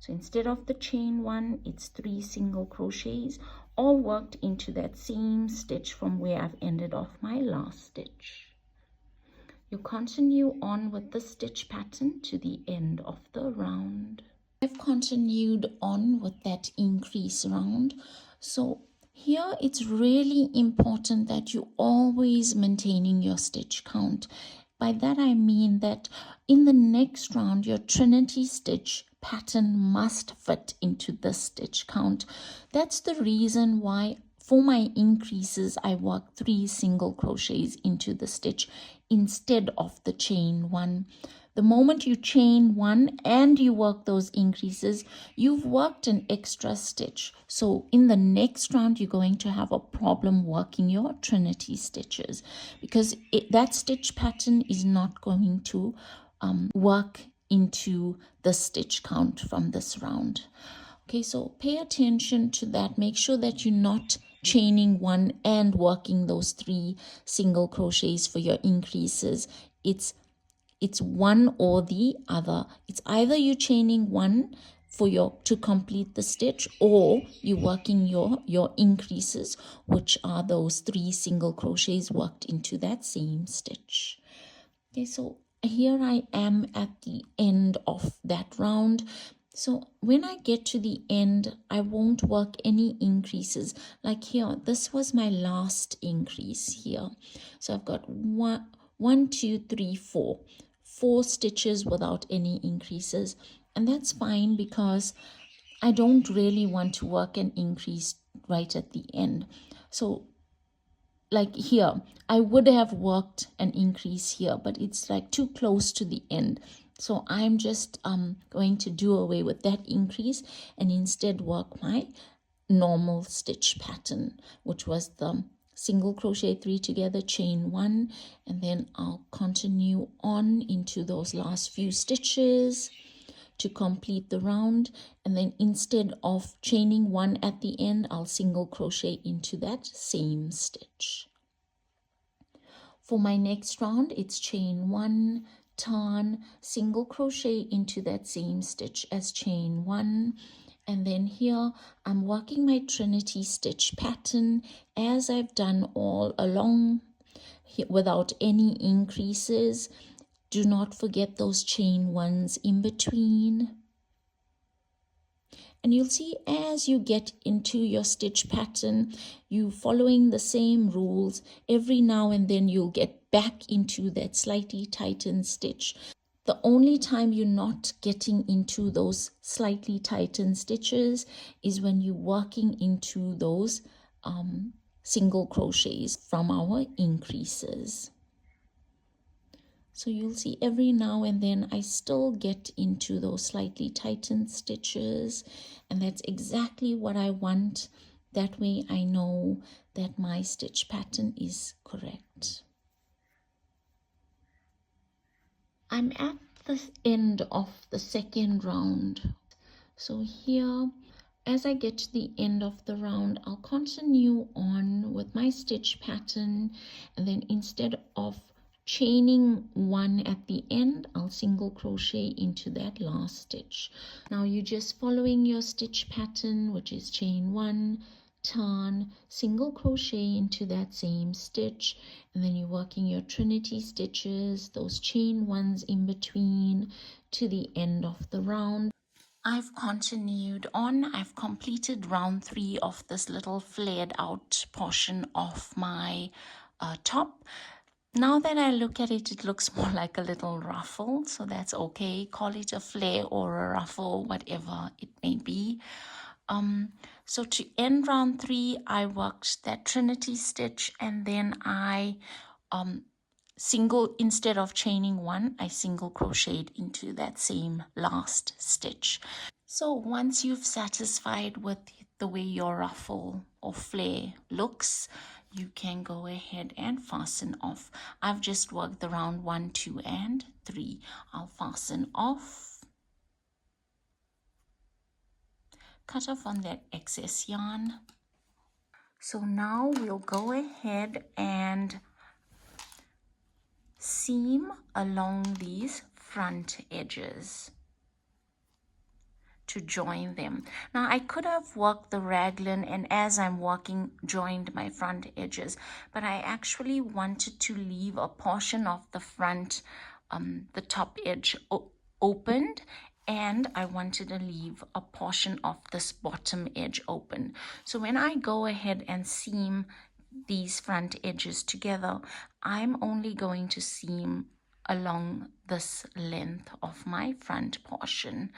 So instead of the chain 1, it's 3 single crochets, all worked into that same stitch from where I've ended off my last stitch. You continue on with the stitch pattern to the end of the round. I've continued on with that increase round. So here it's really important that you always maintaining your stitch count. By that I mean that in the next round your trinity stitch pattern must fit into the stitch count. That's the reason why for my increases I work 3 single crochets into the stitch instead of the chain 1. The moment you chain 1 and you work those increases, you've worked an extra stitch. So in the next round, you're going to have a problem working your trinity stitches because that stitch pattern is not going to work into the stitch count from this round. Okay, so pay attention to that. Make sure that you're not chaining 1 and working those 3 single crochets for your increases. It's one or the other. It's either you chaining 1 for to complete the stitch, or you working your increases, which are those 3 single crochets worked into that same stitch. Okay, so here I am at the end of that round. So when I get to the end, I won't work any increases. Like here, this was my last increase here. So I've got 1, 2, 3, 4. 4 stitches without any increases, and that's fine because I don't really want to work an increase right at the end. So like here, I would have worked an increase here, but it's like too close to the end. So I'm just going to do away with that increase and instead work my normal stitch pattern, which was the single crochet 3 together, chain 1, and then I'll continue on into those last few stitches to complete the round. And then instead of chaining 1 at the end, I'll single crochet into that same stitch. For my next round, it's chain 1, turn, single crochet into that same stitch as chain 1. And then here I'm working my trinity stitch pattern as I've done all along without any increases. Do not forget those chain 1s in between. And you'll see as you get into your stitch pattern, you following the same rules. Every now and then you'll get back into that slightly tightened stitch. The only time you're not getting into those slightly tightened stitches is when you're working into those single crochets from our increases. So you'll see every now and then I still get into those slightly tightened stitches, and that's exactly what I want. That way I know that my stitch pattern is correct. I'm at the end of the second round. So here, as I get to the end of the round, I'll continue on with my stitch pattern, and then instead of chaining 1 at the end, I'll single crochet into that last stitch. Now you're just following your stitch pattern, which is chain 1, turn, single crochet into that same stitch, and then you're working your trinity stitches, those chain 1s in between, to the end of the round. I've continued on. I've completed round 3 of this little flared out portion of my top. Now that I look at it, it looks more like a little ruffle, so that's okay. Call it a flare or a ruffle, whatever it may be. So to end round 3, I worked that trinity stitch, and then I instead of chaining 1, I single crocheted into that same last stitch. So once you've satisfied with the way your ruffle or flare looks, you can go ahead and fasten off. I've just worked the round 1, 2, and 3. I'll fasten off. Cut off on that excess yarn. So now we'll go ahead and seam along these front edges to join them. Now I could have worked the raglan and as I'm working joined my front edges, but I actually wanted to leave a portion of the front, the top edge opened, and I wanted to leave a portion of this bottom edge open. So when I go ahead and seam these front edges together, I'm only going to seam along this length of my front portion.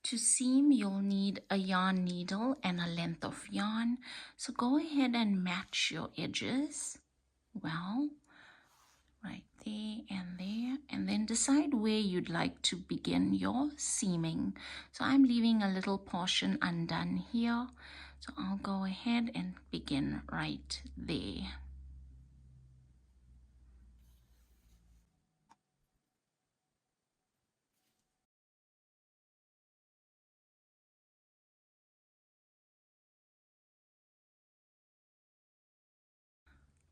To seam, you'll need a yarn needle and a length of yarn. So go ahead and match your edges well, right there, and then decide where you'd like to begin your seaming. So I'm leaving a little portion undone here, so I'll go ahead and begin right there.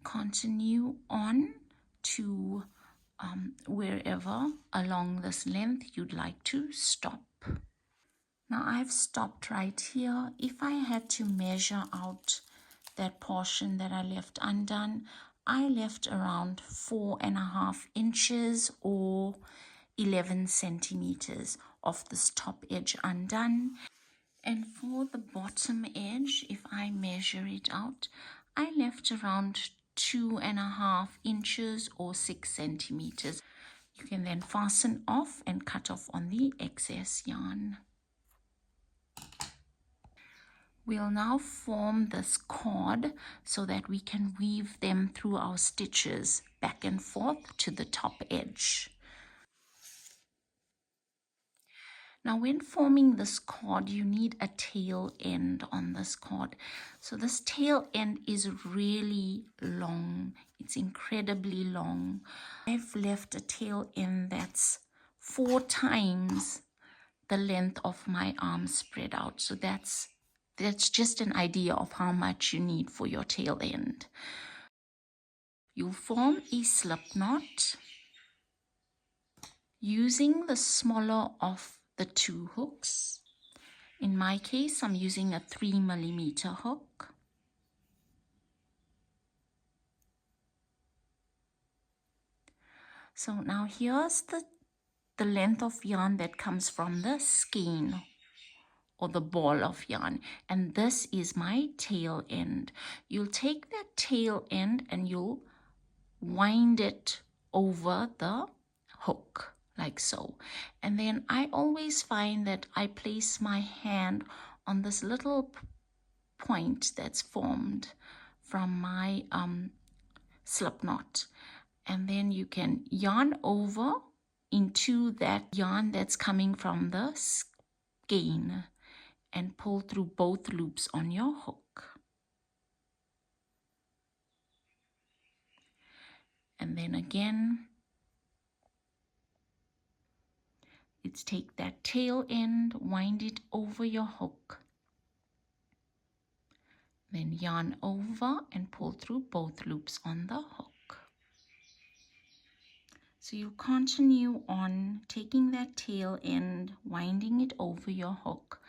Continue on to wherever along this length you'd like to stop. Now I've stopped right here. If I had to measure out that portion that I left undone, I left around 4.5 inches or 11 centimeters of this top edge undone. And for the bottom edge, if I measure it out, I left around 2.5 inches or 6 centimeters. You can then fasten off and cut off on the excess yarn. We'll now form this cord so that we can weave them through our stitches back and forth to the top edge. Now when forming this cord, you need a tail end on this cord. So this tail end is really long. It's incredibly long. I've left a tail end that's 4 times the length of my arm spread out. So that's just an idea of how much you need for your tail end. You'll form a slip knot using the smaller of the 2 hooks. In my case, I'm using a 3mm hook. So now here's the length of yarn that comes from the skein or the ball of yarn, and this is my tail end. You'll take that tail end and you'll wind it over the hook like so, and then I always find that I place my hand on this little point that's formed from my slip knot, and then you can yarn over into that yarn that's coming from the skein and pull through both loops on your hook. And then again, it's take that tail end, wind it over your hook, then yarn over and pull through both loops on the hook. So you continue on taking that tail end, winding it over your hook,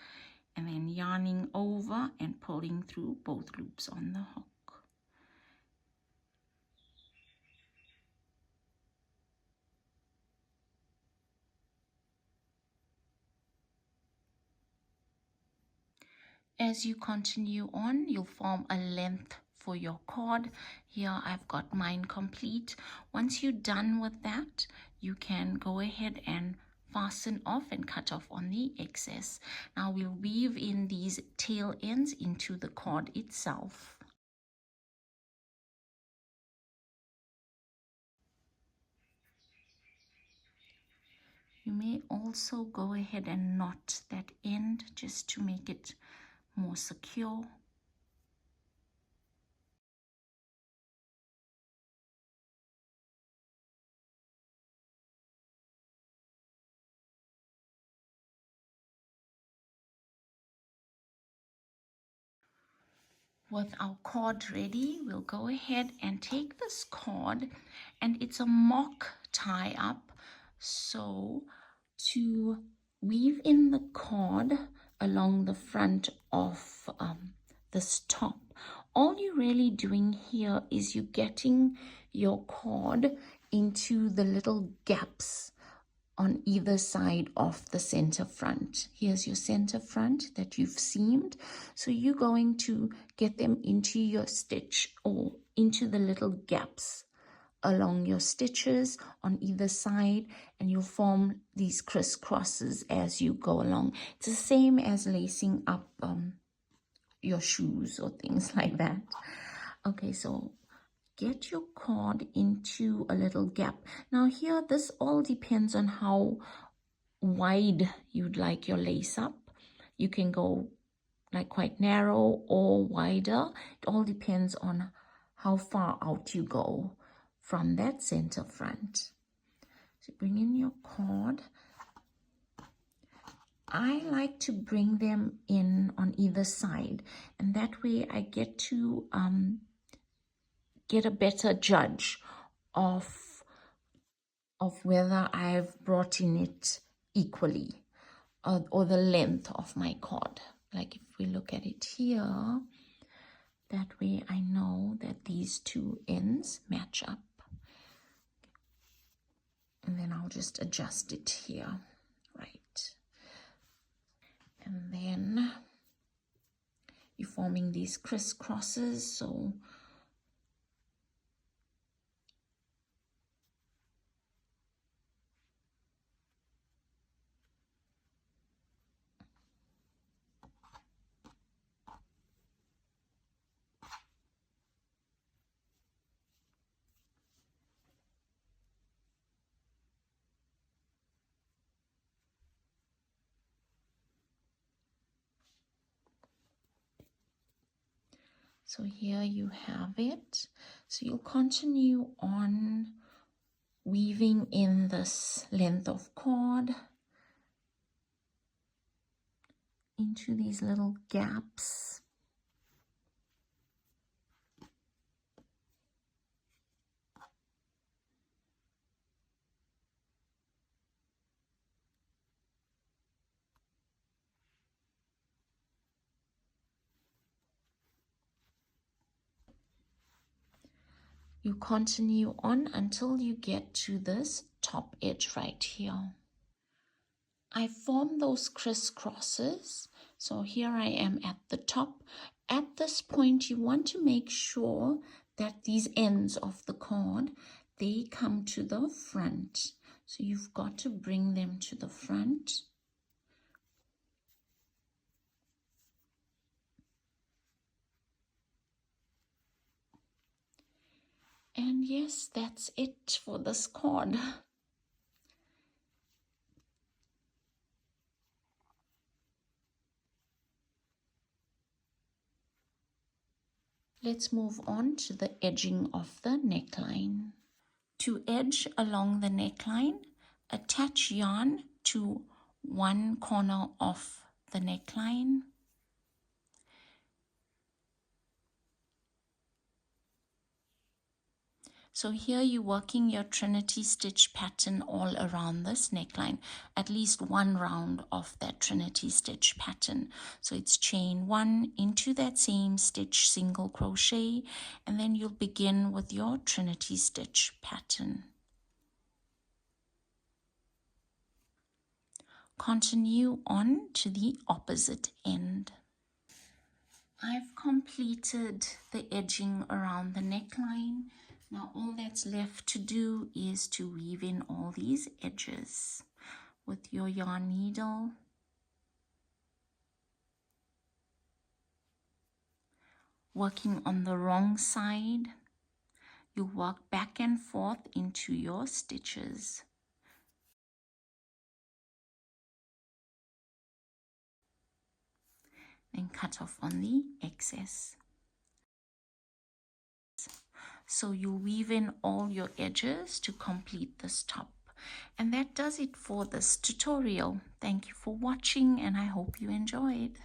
and then yarning over and pulling through both loops on the hook. As you continue on, you'll form a length for your cord. Here I've got mine complete. Once you're done with that, you can go ahead and fasten off and cut off on the excess. Now we'll weave in these tail ends into the cord itself. You may also go ahead and knot that end just to make it more secure. With our cord ready, we'll go ahead and take this cord, and it's a mock tie up. So to weave in the cord along the front of this top, all you're really doing here is you're getting your cord into the little gaps on either side of the center front. Here's your center front that you've seamed. So you're going to get them into your stitch or into the little gaps along your stitches on either side, and you'll form these crisscrosses as you go along. It's the same as lacing up your shoes or things like that. Okay, so get your cord into a little gap. Now here, this all depends on how wide you'd like your lace up. You can go like quite narrow or wider. It all depends on how far out you go from that center front. So bring in your cord. I like to bring them in on either side, and that way I get to get a better judge of whether I've brought in it equally or the length of my cord. Like if we look at it here, that way I know that these two ends match up. And then I'll just adjust it here, right? And then you're forming these crisscrosses, so here you have it. So you'll continue on weaving in this length of cord into these little gaps. You continue on until you get to this top edge right here. I form those crisscrosses. So here I am at the top. At this point, you want to make sure that these ends of the cord, they come to the front. So you've got to bring them to the front. And yes, that's it for this cord. Let's move on to the edging of the neckline. To edge along the neckline, attach yarn to one corner of the neckline. So here you're working your Trinity stitch pattern all around this neckline, at least one round of that Trinity stitch pattern. So it's chain one into that same stitch, single crochet, and then you'll begin with your Trinity stitch pattern. Continue on to the opposite end. I've completed the edging around the neckline. Now all that's left to do is to weave in all these edges with your yarn needle. Working on the wrong side, you work back and forth into your stitches. Then cut off on the excess. So you weave in all your edges to complete this top. And that does it for this tutorial. Thank you for watching, and I hope you enjoyed.